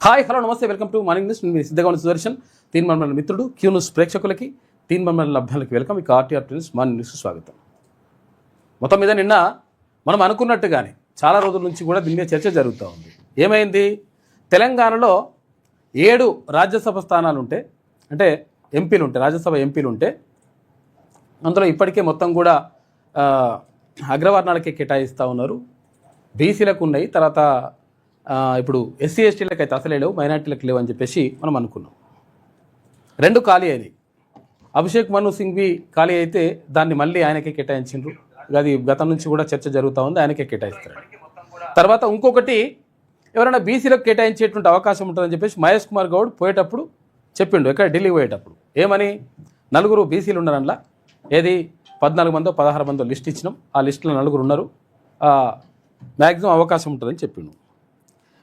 Hi hello నమస్తే welcome to morning news. మీ సిద్ధగౌడ సుదర్శన్ తీన్మర్మల మిత్రుడు Q news ప్రేక్షకులకి తీన్మర్మల అభ్యాలకు వెల్కమ్. ఇక ఆర్టీఆర్ న్యూస్ మార్నింగ్ న్యూస్ స్వాగతం. మొత్తం మీద నిన్న మనం అనుకున్నట్టుగానే చాలా రోజుల నుంచి కూడా దీని మీద చర్చ జరుగుతూ ఉంది. ఏమైంది? తెలంగాణలో 7 రాజ్యసభ స్థానాలు ఉంటే, అంటే ఎంపీలు ఉంటే, రాజ్యసభ ఎంపీలు ఉంటే అందులో ఇప్పటికే మొత్తం కూడా అగ్రవర్ణాలకే కేటాయిస్తూ ఉన్నారు. బీసీలకు ఉన్నాయి, తర్వాత ఇప్పుడు ఎస్సీ ఎస్టీలకు అయితే అసలే లేవు, మైనార్టీలకు లేవు అని చెప్పేసి మనం అనుకున్నాం. 2 ఖాళీ అయినాయి. అభిషేక్ మను సింఘ్వి ఖాళీ అయితే దాన్ని మళ్ళీ ఆయనకే కేటాయించిండ్రు. అది గతం నుంచి కూడా చర్చ జరుగుతూ ఉంది, ఆయనకే కేటాయిస్తారు. తర్వాత ఇంకొకటి ఎవరైనా బీసీలకు కేటాయించేటువంటి అవకాశం ఉంటుందని చెప్పేసి మహేష్ కుమార్ గౌడ్ పోయేటప్పుడు చెప్పిండు, ఎక్కడ ఢిల్లీ పోయేటప్పుడు. ఏమని? 4 బీసీలు ఉన్నారు అందులో, ఏది 14 మందో 16 మందో లిస్ట్ ఇచ్చినాం, ఆ లిస్టులో 4 ఉన్నారు, మ్యాక్సిమం అవకాశం ఉంటుందని చెప్పిండు.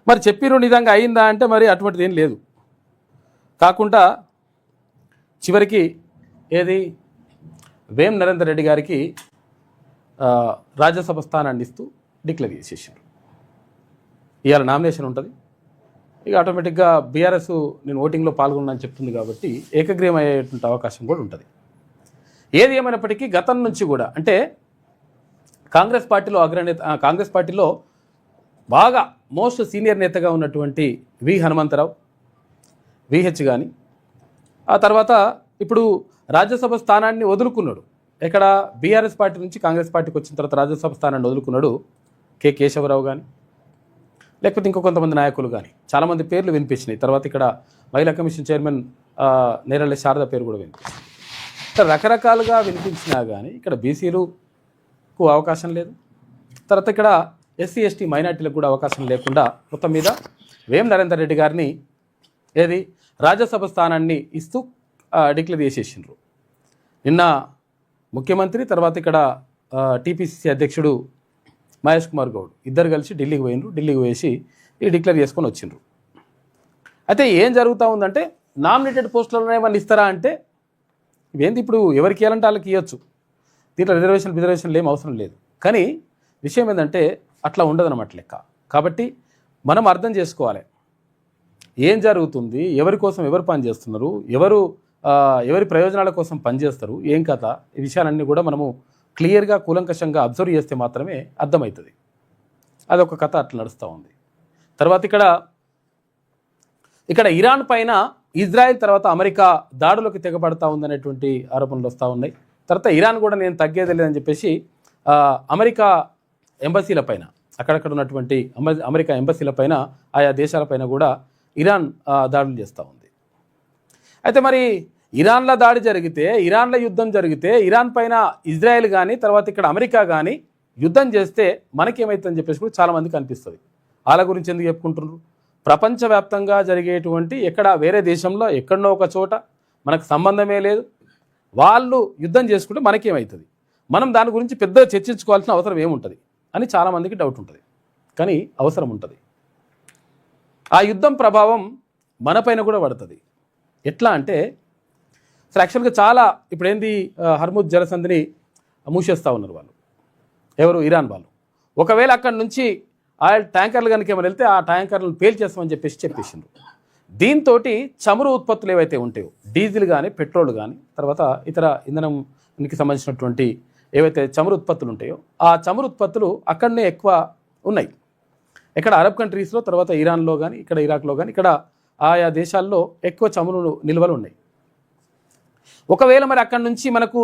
మరి చెప్పిన నిజంగా అయిందా అంటే మరి అటువంటిది ఏం లేదు. కాకుండా చివరికి ఏది వేం నరేందర్ రెడ్డి గారికి రాజ్యసభ స్థానాన్ని ఇస్తూ డిక్లేర్ చేసేసారు. ఇవాళ నామినేషన్ ఉంటుంది. ఇక ఆటోమేటిక్గా బీఆర్ఎస్ నేను ఓటింగ్లో పాల్గొన్నానని చెప్తుంది కాబట్టి ఏకగ్రీవం అయ్యేటువంటి అవకాశం కూడా ఉంటుంది. ఏది ఏమైనప్పటికీ గతం నుంచి కూడా, అంటే కాంగ్రెస్ పార్టీలో బాగా మోస్ట్ సీనియర్ నేతగా ఉన్నటువంటి వి హనుమంతరావు, విహెచ్ కానీ, ఆ తర్వాత ఇప్పుడు రాజ్యసభ స్థానాన్ని వదులుకున్నాడు. ఎక్కడ? బీఆర్ఎస్ పార్టీ నుంచి కాంగ్రెస్ పార్టీకి వచ్చిన తర్వాత రాజ్యసభ స్థానాన్ని వదులుకున్నాడు కె కేశవరావు కానీ, లేకపోతే ఇంకో కొంతమంది నాయకులు కానీ. చాలామంది పేర్లు వినిపించినాయి. తర్వాత ఇక్కడ మహిళా కమిషన్ చైర్మన్ నేరళ్ళ శారద పేరు కూడా వినిపించింది. ఇక్కడ రకరకాలుగా వినిపించినా కానీ ఇక్కడ బీసీలకు అవకాశం లేదు. తర్వాత ఇక్కడ ఎస్సీ ఎస్టీ మైనార్టీలకు కూడా అవకాశం లేకుండా మొత్తం మీద వేం నరేందర్ రెడ్డి గారిని ఏది రాజ్యసభ స్థానాన్ని ఇస్తూ డిక్లేర్ చేసేసిండ్రు. నిన్న ముఖ్యమంత్రి, తర్వాత ఇక్కడ టీపీసీసీ అధ్యక్షుడు మహేష్ కుమార్ గౌడ్ ఇద్దరు కలిసి ఢిల్లీకి పోయినరు. ఢిల్లీకి వేసి డిక్లేర్ చేసుకొని వచ్చిండ్రు. అయితే ఏం జరుగుతూ ఉందంటే, నామినేటెడ్ పోస్టులలో ఏమన్నా ఇస్తారా అంటే, ఇవేంది ఇప్పుడు ఎవరికి ఇవ్వాలంటే వాళ్ళకి ఇవ్వచ్చు, దీంట్లో రిజర్వేషన్లు ఏం అవసరం లేదు. కానీ విషయం ఏంటంటే అట్లా ఉండదన్నమాట లెక్క. కాబట్టి మనం అర్థం చేసుకోవాలి ఏం జరుగుతుంది, ఎవరి కోసం ఎవరు పనిచేస్తున్నారు, ఎవరి ప్రయోజనాల కోసం పనిచేస్తారు, ఏం కథ, ఈ విషయాలన్నీ కూడా మనము క్లియర్గా కూలంకషంగా అబ్జర్వ్ చేస్తే మాత్రమే అర్థమవుతుంది. అదొక కథ అట్లా నడుస్తూ ఉంది. తర్వాత ఇక్కడ ఇరాన్ పైన ఇజ్రాయెల్ తర్వాత అమెరికా దాడులకు తెగబడతా ఉందనేటువంటి ఆరోపణలు వస్తూ ఉన్నాయి. తర్వాత ఇరాన్ కూడా నేను తగ్గేది లేదని చెప్పేసి అమెరికా ఎంబసీల పైన, అక్కడక్కడ ఉన్నటువంటి అమెరికా ఎంబసీల పైన, ఆయా దేశాలపైన కూడా ఇరాన్ దాడులు చేస్తూ ఉంది. అయితే మరి ఇరాన్లో దాడి జరిగితే, ఇరాన్లో యుద్ధం జరిగితే, ఇరాన్ పైన ఇజ్రాయెల్ కానీ, తర్వాత ఇక్కడ అమెరికా కానీ యుద్ధం చేస్తే మనకేమవుతుందని చెప్పేసి కూడా చాలామందికి అనిపిస్తుంది. వాళ్ళ గురించి ఎందుకు చెప్పుకుంటున్నారు? ప్రపంచవ్యాప్తంగా జరిగేటువంటి ఎక్కడ వేరే దేశంలో ఎక్కడనో ఒక చోట మనకు సంబంధమే లేదు, వాళ్ళు యుద్ధం చేసుకుంటే మనకేమవుతుంది, మనం దాని గురించి పెద్ద చర్చించుకోవాల్సిన అవసరం ఏముంటుంది అని చాలామందికి డౌట్ ఉంటుంది. కానీ అవసరం ఉంటుంది. ఆ యుద్ధం ప్రభావం మనపైన కూడా పడుతుంది. ఎట్లా అంటే, అసలు యాక్చువల్గా చాలా ఇప్పుడు ఏంది, హర్ముద్ జలసంధిని మూసేస్తూ ఉన్నారు వాళ్ళు, ఎవరు? ఇరాన్ వాళ్ళు. ఒకవేళ అక్కడి నుంచి ఆయిల్ ట్యాంకర్లు కనుక ఏమైనా వెళ్తే ఆ ట్యాంకర్లను పేల్చేస్తామని చెప్పేసిండ్రు. దీంతో చమురు ఉత్పత్తులు ఏవైతే ఉంటాయో, డీజిల్ కానీ, పెట్రోల్ కానీ, తర్వాత ఇతర ఇంధనంకి సంబంధించినటువంటి ఏవైతే చమురు ఉత్పత్తులు ఉంటాయో, ఆ చమురు ఉత్పత్తులు అక్కడనే ఎక్కువ ఉన్నాయి. ఇక్కడ అరబ్ కంట్రీస్లో, తర్వాత ఇరాన్లో కానీ, ఇక్కడ ఇరాక్లో కానీ, ఇక్కడ ఆయా దేశాల్లో ఎక్కువ చమురు నిల్వలు ఉన్నాయి. ఒకవేళ మరి అక్కడి నుంచి మనకు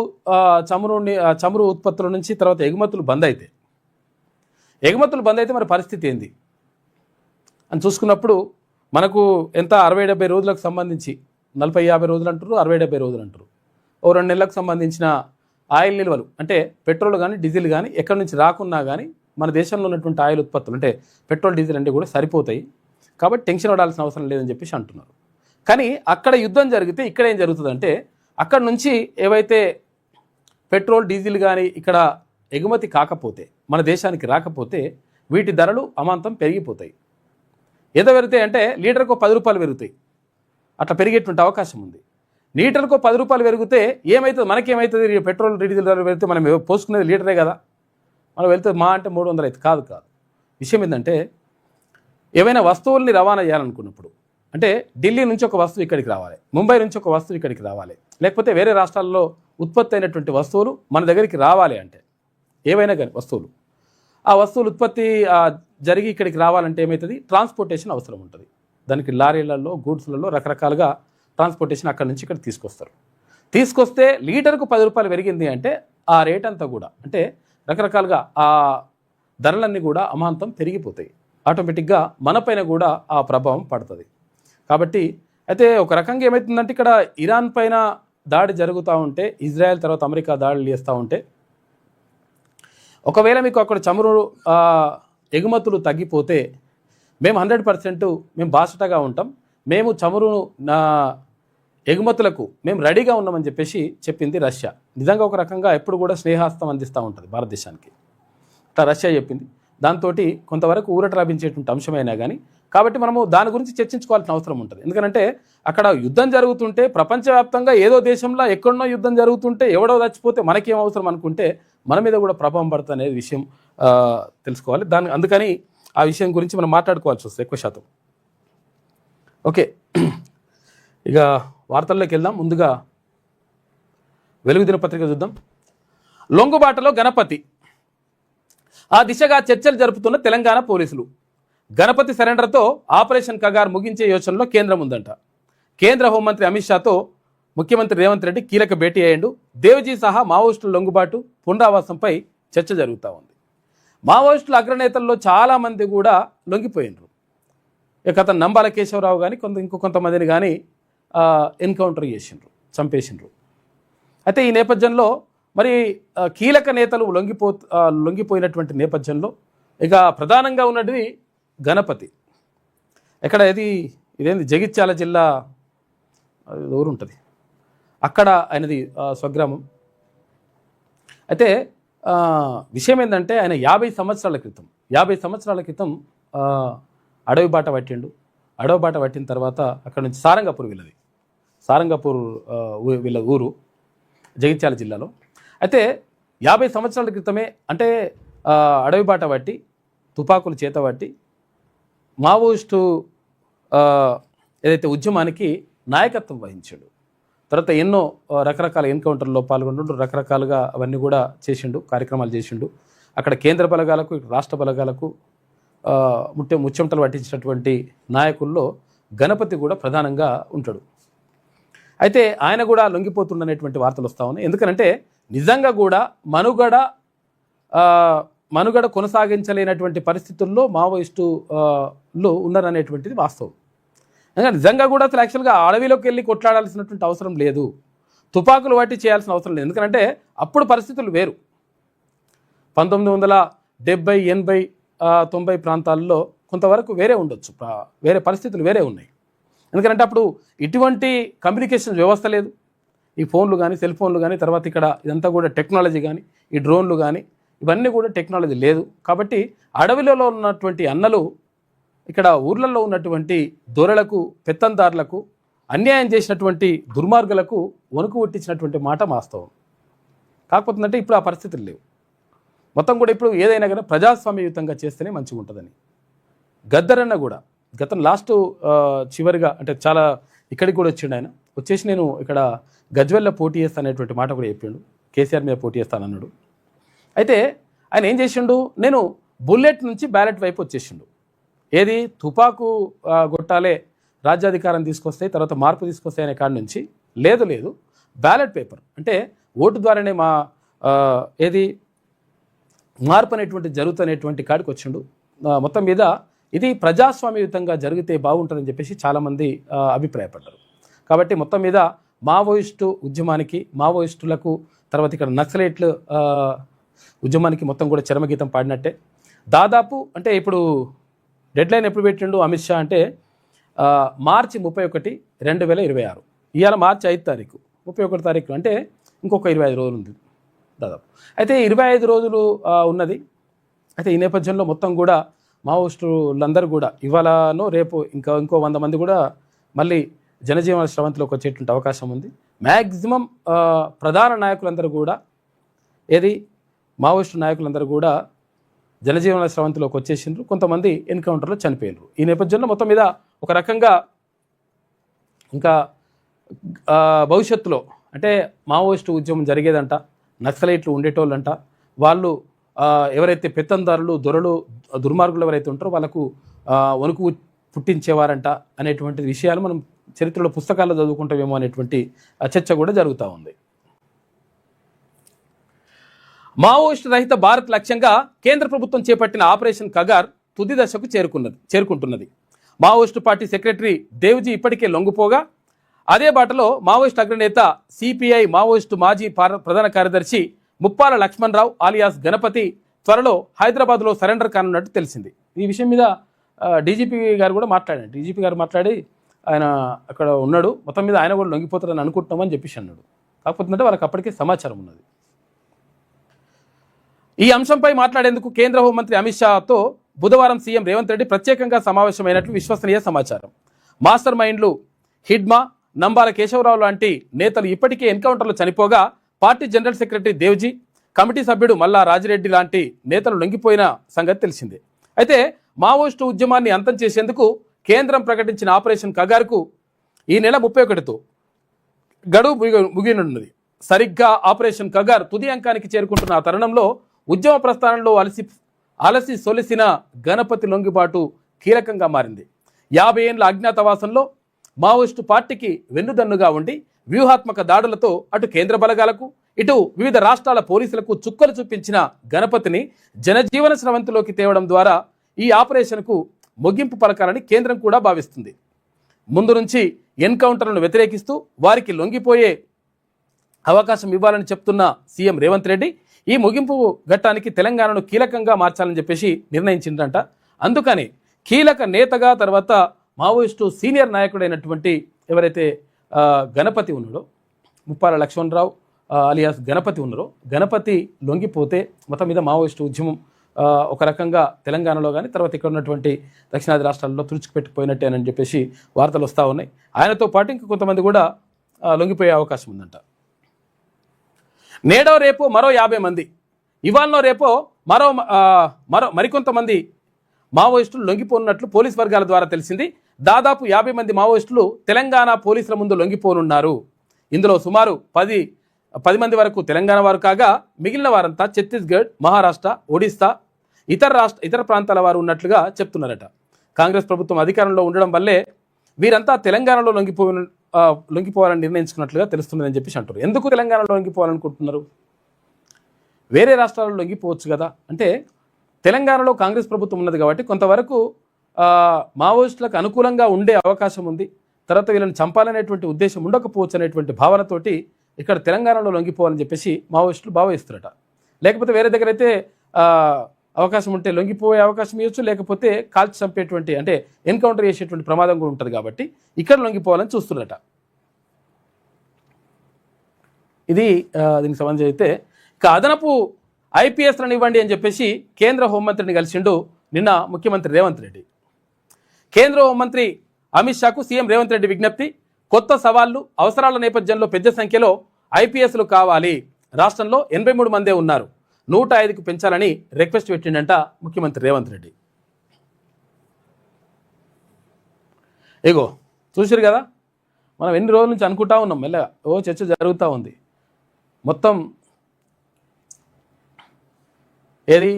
చమురు ఉత్పత్తుల నుంచి తర్వాత ఎగుమతులు బంద్ అయితే మరి పరిస్థితి ఏంది అని చూసుకున్నప్పుడు మనకు ఎంత 60-70 రోజులకు సంబంధించి 40-50 రోజులు అంటారు, 60-70 రోజులు అంటారు. ఓ 2 నెలలకు సంబంధించిన ఆయిల్ నిల్వలు, అంటే పెట్రోల్ కానీ డీజిల్ కానీ ఎక్కడి నుంచి రాకున్నా కానీ మన దేశంలో ఉన్నటువంటి ఆయిల్ ఉత్పత్తులు, అంటే పెట్రోల్ డీజిల్ అంటే కూడా సరిపోతాయి. కాబట్టి టెన్షన్ పడాల్సిన అవసరం లేదని చెప్పేసి అంటున్నారు. కానీ అక్కడ యుద్ధం జరిగితే ఇక్కడ ఏం జరుగుతుందంటే, అక్కడ నుంచి ఏవైతే పెట్రోల్ డీజిల్ కానీ ఇక్కడ ఎగుమతి కాకపోతే, మన దేశానికి రాకపోతే వీటి ధరలు అమాంతం పెరిగిపోతాయి. ఎంత పెరుగుతాయి అంటే లీటర్కు 10 రూపాయలు పెరుగుతాయి. అట్లా పెరిగేటువంటి అవకాశం ఉంది. లీటర్కు 10 రూపాయలు పెరిగితే ఏమవుతుంది, మనకేమవుతుంది? పెట్రోల్ డీజిల్ ధరలు పెరిగితే మనం పోసుకునేది లీటరే కదా, మనం వెళ్తే మా అంటే 300 అయితే కాదు. విషయం ఏంటంటే, ఏవైనా వస్తువుల్ని రవాణా చేయాలనుకున్నప్పుడు అంటే ఢిల్లీ నుంచి ఒక వస్తువు ఇక్కడికి రావాలి, ముంబై నుంచి ఒక వస్తువు ఇక్కడికి రావాలి, లేకపోతే వేరే రాష్ట్రాల్లో ఉత్పత్తి అయినటువంటి వస్తువులు మన దగ్గరికి రావాలి అంటే ఏవైనా కానీ వస్తువులు, ఆ వస్తువులు ఉత్పత్తి జరిగి ఇక్కడికి రావాలంటే ఏమవుతుంది, ట్రాన్స్పోర్టేషన్ అవసరం ఉంటుంది. దానికి లారీలలో గూడ్స్లలో రకరకాలుగా ట్రాన్స్పోర్టేషన్ అక్కడి నుంచి ఇక్కడ తీసుకొస్తారు. తీసుకొస్తే లీటర్కు 10 రూపాయలు పెరిగింది అంటే ఆ రేట్ అంతా కూడా అంటే రకరకాలుగా ఆ ధరలన్నీ కూడా అమాంతం పెరిగిపోతాయి. ఆటోమేటిక్గా మనపైన కూడా ఆ ప్రభావం పడుతుంది. కాబట్టి అయితే ఒక రకంగా ఏమవుతుందంటే ఇక్కడ ఇరాన్ పైన దాడి జరుగుతూ ఉంటే, ఇజ్రాయెల్ తర్వాత అమెరికా దాడులు చేస్తూ ఉంటే, ఒకవేళ మీకు అక్కడ చమురు ఎగుమతులు తగ్గిపోతే మేము 100% మేము బాసటగా ఉంటాం, మేము చమురు ఎగుమతులకు మేము రెడీగా ఉన్నామని చెప్పేసి చెప్పింది రష్యా. నిజంగా ఒక రకంగా ఎప్పుడు కూడా స్నేహాస్తం అందిస్తూ ఉంటుంది భారతదేశానికి. అట్లా రష్యా చెప్పింది. దాంతో కొంతవరకు ఊరట లభించేటువంటి అంశమైనా కానీ, కాబట్టి మనము దాని గురించి చర్చించుకోవాల్సిన అవసరం ఉంటుంది. ఎందుకంటే అక్కడ యుద్ధం జరుగుతుంటే ప్రపంచవ్యాప్తంగా ఏదో దేశంలో ఎక్కడనో యుద్ధం జరుగుతుంటే ఎవడో చచ్చిపోతే మనకేం అవసరం అనుకుంటే మన మీద కూడా ప్రభావం పడుతుంది అనే విషయం తెలుసుకోవాలి. అందుకని ఆ విషయం గురించి మనం మాట్లాడుకోవాల్సి వస్తుంది ఎక్కువ శాతం. ఓకే, ఇక వార్తల్లోకి వెళ్దాం. ముందుగా వెలుగు దినపత్రిక చూద్దాం. లొంగుబాటలో గణపతి, ఆ దిశగా చర్చలు జరుపుతున్న తెలంగాణ పోలీసులు. గణపతి సరెండర్తో ఆపరేషన్ కగార్ ముగించే యోచనలో కేంద్రం ఉందంట. కేంద్ర హోంమంత్రి అమిత్ షాతో ముఖ్యమంత్రి రేవంత్ రెడ్డి కీలక భేటీ అయ్యిండు. దేవ్జీ సహా మావోయిస్టుల లొంగుబాటు పునరావాసంపై చర్చ జరుగుతూ ఉంది. మావోయిస్టుల అగ్రనేతల్లో చాలామంది కూడా లొంగిపోయినరు. ఇక అతను నంబాల కేశవరావు కానీ ఇంకొంతమందిని కానీ ఎన్కౌంటర్ చేసిండ్రు, చంపేసిండ్రు. అయితే ఈ నేపథ్యంలో మరి కీలక నేతలు లొంగిపోయినటువంటి నేపథ్యంలో ఇక ప్రధానంగా ఉన్నది గణపతి. ఎక్కడ ఇదేంది జగిత్యాల జిల్లా ఊరు ఉంటుంది, అక్కడ ఆయనది స్వగ్రామం. అయితే విషయం ఏంటంటే ఆయన 50 సంవత్సరాల క్రితం అడవి బాట పట్టిండు. అడవి బాట పట్టిన తర్వాత అక్కడ నుంచి సారంగపూర్ వీళ్ళ ఊరు జగిత్యాల జిల్లాలో. అయితే 50 సంవత్సరాల క్రితమే అంటే అడవి బాట పట్టి తుపాకులు చేత పట్టి మావోయిస్టు ఏదైతే ఉద్యమానికి నాయకత్వం వహించాడు. తర్వాత ఎన్నో రకరకాల ఎన్కౌంటర్లో పాల్గొంటుండు, రకరకాలుగా అవన్నీ కూడా కార్యక్రమాలు చేసిండు. అక్కడ కేంద్ర బలగాలకు రాష్ట్ర బలగాలకు ముచ్చెమటలు పట్టించినటువంటి నాయకుల్లో గణపతి కూడా ప్రధానంగా ఉంటాడు. అయితే ఆయన కూడా లొంగిపోతుండనేటువంటి వార్తలు వస్తూ ఉన్నాయి. ఎందుకంటే నిజంగా కూడా మనుగడ కొనసాగించలేనటువంటి పరిస్థితుల్లో మావోయిస్టులు ఉన్నారనేటువంటిది వాస్తవం. నిజంగా కూడా అసలు యాక్చువల్గా అడవిలోకి వెళ్ళి కొట్లాడాల్సినటువంటి అవసరం లేదు, తుపాకులు పట్టి చేయాల్సిన అవసరం లేదు. ఎందుకంటే అప్పుడు పరిస్థితులు వేరు. 1970, 80, 90 ప్రాంతాల్లో కొంతవరకు వేరే ఉండొచ్చు, వేరే పరిస్థితులు వేరే ఉన్నాయి. ఎందుకంటే అప్పుడు ఇటువంటి కమ్యూనికేషన్ వ్యవస్థ లేదు, ఈ ఫోన్లు కానీ సెల్ ఫోన్లు కానీ, తర్వాత ఇక్కడ ఇదంతా కూడా టెక్నాలజీ కానీ, ఈ డ్రోన్లు కానీ ఇవన్నీ కూడా టెక్నాలజీ లేదు. కాబట్టి అడవిలో ఉన్నటువంటి అన్నలు ఇక్కడ ఊర్లలో ఉన్నటువంటి దొరలకు, పెత్తందారులకు, అన్యాయం చేసినటువంటి దుర్మార్గులకు వణుకు పుట్టించినటువంటి మాట వాస్తవం. కాకపోతే అంటే ఇప్పుడు ఆ పరిస్థితులు లేవు. మొత్తం కూడా ఇప్పుడు ఏదైనా కానీ ప్రజాస్వామ్యయుతంగా చేస్తేనే మంచిగా ఉంటుందని గద్దరన్న కూడా గతం లాస్ట్ చివరిగా అంటే చాలా ఇక్కడికి కూడా వచ్చిండు. ఆయన వచ్చేసి నేను ఇక్కడ గజ్వెల్లో పోటీ చేస్తాననేటువంటి మాట కూడా చెప్పిండు. కేసీఆర్ మీద పోటీ చేస్తానన్నాడు. అయితే ఆయన ఏం చేసిండు, నేను బుల్లెట్ నుంచి బ్యాలెట్ వైపు వచ్చేసిండు. ఏది తుపాకు గొట్టాలే రాజ్యాధికారం తీసుకొస్తాయి, తర్వాత మార్పు తీసుకొస్తాయి అనే కాడి నుంచి లేదు బ్యాలెట్ పేపర్ అంటే ఓటు ద్వారానే మార్పు అనేటువంటి జరుగుతున్నటువంటి కాడికి వచ్చిండు. మొత్తం మీద ఇది ప్రజాస్వామ్యయుతంగా జరిగితే బాగుంటుందని చెప్పేసి చాలామంది అభిప్రాయపడ్డారు. కాబట్టి మొత్తం మీద మావోయిస్టు ఉద్యమానికి, మావోయిస్టులకు, తర్వాత ఇక్కడ నక్సలైట్లు ఉద్యమానికి మొత్తం కూడా చరమగీతం పాడినట్టే. దాదాపు అంటే ఇప్పుడు డెడ్లైన్ ఎప్పుడు పెట్టిండు అమిత్ షా అంటే మార్చి 31, 2026. ఇవాళ మార్చి 5 తారీఖు, 31 తారీఖు అంటే ఇంకొక 25 రోజులు ఉంది దాదాపు. అయితే 25 రోజులు ఉన్నది. అయితే ఈ నేపథ్యంలో మొత్తం కూడా మావోయిస్టులందరూ కూడా ఇవాళనో రేపు ఇంకో 100 మంది కూడా మళ్ళీ జనజీవన స్రవంతిలోకి వచ్చేటువంటి అవకాశం ఉంది. మ్యాక్సిమం ప్రధాన నాయకులందరూ కూడా మావోయిస్టు నాయకులందరూ కూడా జనజీవన స్రవంతిలోకి వచ్చేసిండ్రు. కొంతమంది ఎన్కౌంటర్లో చనిపోయినారు. ఈ నేపథ్యంలో మొత్తం మీద ఒక రకంగా ఇంకా భవిష్యత్తులో అంటే మావోయిస్టు ఉద్యమం జరిగేదంట, నక్సలైట్లు ఉండేటోళ్ళంట, వాళ్ళు ఎవరైతే పెత్తందారులు దొరలు దుర్మార్గులు ఎవరైతే ఉంటారో వాళ్ళకు వణుకు పుట్టించేవారంట అనేటువంటి విషయాలు మనం చరిత్రలో పుస్తకాల్లో చదువుకుంటామేమో అనేటువంటి చర్చ కూడా జరుగుతూ ఉంది. మావోయిస్టు రహిత భారత్ లక్ష్యంగా కేంద్ర ప్రభుత్వం చేపట్టిన ఆపరేషన్ కగార్ తుది దశకు చేరుకుంటున్నది. మావోయిస్టు పార్టీ సెక్రటరీ దేవ్జీ ఇప్పటికే లొంగిపోగా అదే బాటలో మావోయిస్టు అగ్రనేత సిపిఐ మావోయిస్టు మాజీ ప్రధాన కార్యదర్శి ముప్పాల లక్ష్మణరావు ఆలియాస్ గణపతి త్వరలో హైదరాబాద్లో సరెండర్ కానున్నట్టు తెలిసింది. ఈ విషయం మీద డీజీపీ గారు కూడా మాట్లాడారు. డీజీపీ గారు మాట్లాడి ఆయన అక్కడ ఉన్నాడు, మొత్తం మీద ఆయన కూడా లొంగిపోతారని అనుకుంటున్నామని చెప్పేసి అన్నాడు. కాకపోతే వాళ్ళకి అప్పటికే సమాచారం ఉన్నది. ఈ అంశంపై మాట్లాడేందుకు కేంద్ర హోంమంత్రి అమిత్ షాతో బుధవారం సీఎం రేవంత్ రెడ్డి ప్రత్యేకంగా సమావేశమైనట్లు విశ్వసనీయ సమాచారం. మాస్టర్ మైండ్లు హిడ్మా, నంబాల కేశవరావు లాంటి నేతలు ఇప్పటికే ఎన్కౌంటర్లో చనిపోగా party general secretary Devji, committee సభ్యుడు మల్లా రాజిరెడ్డి లాంటి నేతలు లొంగిపోయిన సంగతి తెలిసిందే. అయితే మావోయిస్టు ఉద్యమాన్ని అంతం చేసేందుకు కేంద్రం ప్రకటించిన ఆపరేషన్ కగార్కు ఈ నెల 31తో గడువు ముగియనున్నది. సరిగ్గా ఆపరేషన్ కగార్ తుది అంకానికి చేరుకుంటున్న ఆ తరుణంలో ఉద్యమ ప్రస్థానంలో అలసి సొలిసిన గణపతి లొంగిబాటు కీలకంగా మారింది. 50 ఏళ్ల అజ్ఞాతవాసంలో మావోయిస్టు పార్టీకి వెన్నుదన్నుగా ఉండి వ్యూహాత్మక దాడులతో అటు కేంద్ర బలగాలకు ఇటు వివిధ రాష్ట్రాల పోలీసులకు చుక్కలు చూపించిన గణపతిని జనజీవన స్రవంతిలోకి తేవడం ద్వారా ఈ ఆపరేషన్కు ముగింపు పలకాలని కేంద్రం కూడా భావిస్తుంది. ముందు నుంచి ఎన్కౌంటర్లను వ్యతిరేకిస్తూ వారికి లొంగిపోయే అవకాశం ఇవ్వాలని చెప్తున్న సీఎం రేవంత్ రెడ్డి ఈ ముగింపు ఘట్టానికి తెలంగాణను కీలకంగా మార్చాలని చెప్పేసి నిర్ణయించిందంట. అందుకని కీలక నేతగా తర్వాత మావోయిస్టు సీనియర్ నాయకుడైనటువంటి ఎవరైతే గణపతి ఉన్నాడో, ముప్పాల లక్ష్మణరావు అలియాస్ గణపతి ఉన్నారో, గణపతి లొంగిపోతే మొత్తం మీద మావోయిస్టు ఉద్యమం ఒక రకంగా తెలంగాణలో కానీ తర్వాత ఇక్కడ ఉన్నటువంటి దక్షిణాది రాష్ట్రాల్లో తుడుచుకుపెట్టిపోయినట్టేనని చెప్పేసి వార్తలు వస్తూ ఉన్నాయి. ఆయనతో పాటు ఇంకా కొంతమంది కూడా లొంగిపోయే అవకాశం ఉందంట. నేడో రేపు మరో 50 మంది, ఇవాళనో రేపో మరికొంతమంది మావోయిస్టులు లొంగిపోనున్నట్లు పోలీస్ వర్గాల ద్వారా తెలిసింది. దాదాపు 50 మంది మావోయిస్టులు తెలంగాణ పోలీసుల ముందు లొంగిపోనున్నారు. ఇందులో సుమారు 10 మంది వరకు తెలంగాణ వారు కాగా మిగిలిన వారంతా ఛత్తీస్గఢ్, మహారాష్ట్ర, ఒడిస్సా, ఇతర ప్రాంతాల వారు ఉన్నట్లుగా చెప్తున్నారట. కాంగ్రెస్ ప్రభుత్వం అధికారంలో ఉండడం వల్లే వీరంతా తెలంగాణలో లొంగిపోవాలని నిర్ణయించుకున్నట్లుగా తెలుస్తున్నదని చెప్పేసి అంటారు. ఎందుకు తెలంగాణలో లొంగిపోవాలనుకుంటున్నారు? వేరే రాష్ట్రాల్లో లొంగిపోవచ్చు కదా. అంటే తెలంగాణలో కాంగ్రెస్ ప్రభుత్వం ఉన్నది కాబట్టి కొంతవరకు మావోయిస్టులకు అనుకూలంగా ఉండే అవకాశం ఉంది. తర్వాత వీళ్ళని చంపాలనేటువంటి ఉద్దేశం ఉండకపోవచ్చు అనేటువంటి భావనతోటి ఇక్కడ తెలంగాణలో లొంగిపోవాలని చెప్పేసి మావోయిస్టులు భావిస్తారట. లేకపోతే వేరే దగ్గర అయితే అవకాశం ఉంటే లొంగిపోయే అవకాశం ఇవ్వచ్చు, లేకపోతే కాల్చి చంపేటువంటి అంటే ఎన్కౌంటర్ చేసేటువంటి ప్రమాదం కూడా ఉంటుంది కాబట్టి ఇక్కడ లొంగిపోవాలని చూస్తున్నారట. ఇది దీనికి సంబంధించి అయితే ఇక అదనపు ఐపీఎస్లను ఇవ్వండి అని చెప్పేసి కేంద్ర హోంమంత్రిని కలిసిండు నిన్న ముఖ్యమంత్రి రేవంత్ రెడ్డి. కేంద్ర హోంమంత్రి అమిత్ షాకు సీఎం రేవంత్ రెడ్డి విజ్ఞప్తి. కొత్త సవాళ్లు, అవసరాల నేపథ్యంలో పెద్ద సంఖ్యలో ఐపీఎస్లు కావాలి. రాష్ట్రంలో 83 మందే ఉన్నారు, 105కు పెంచాలని రిక్వెస్ట్ పెట్టిండంట ముఖ్యమంత్రి రేవంత్ రెడ్డి. ఇగో చూసారు కదా, మనం ఎన్ని రోజుల నుంచి అనుకుంటా ఉన్నాం, మెల్లగా చర్చ జరుగుతూ ఉంది. మొత్తం ఏది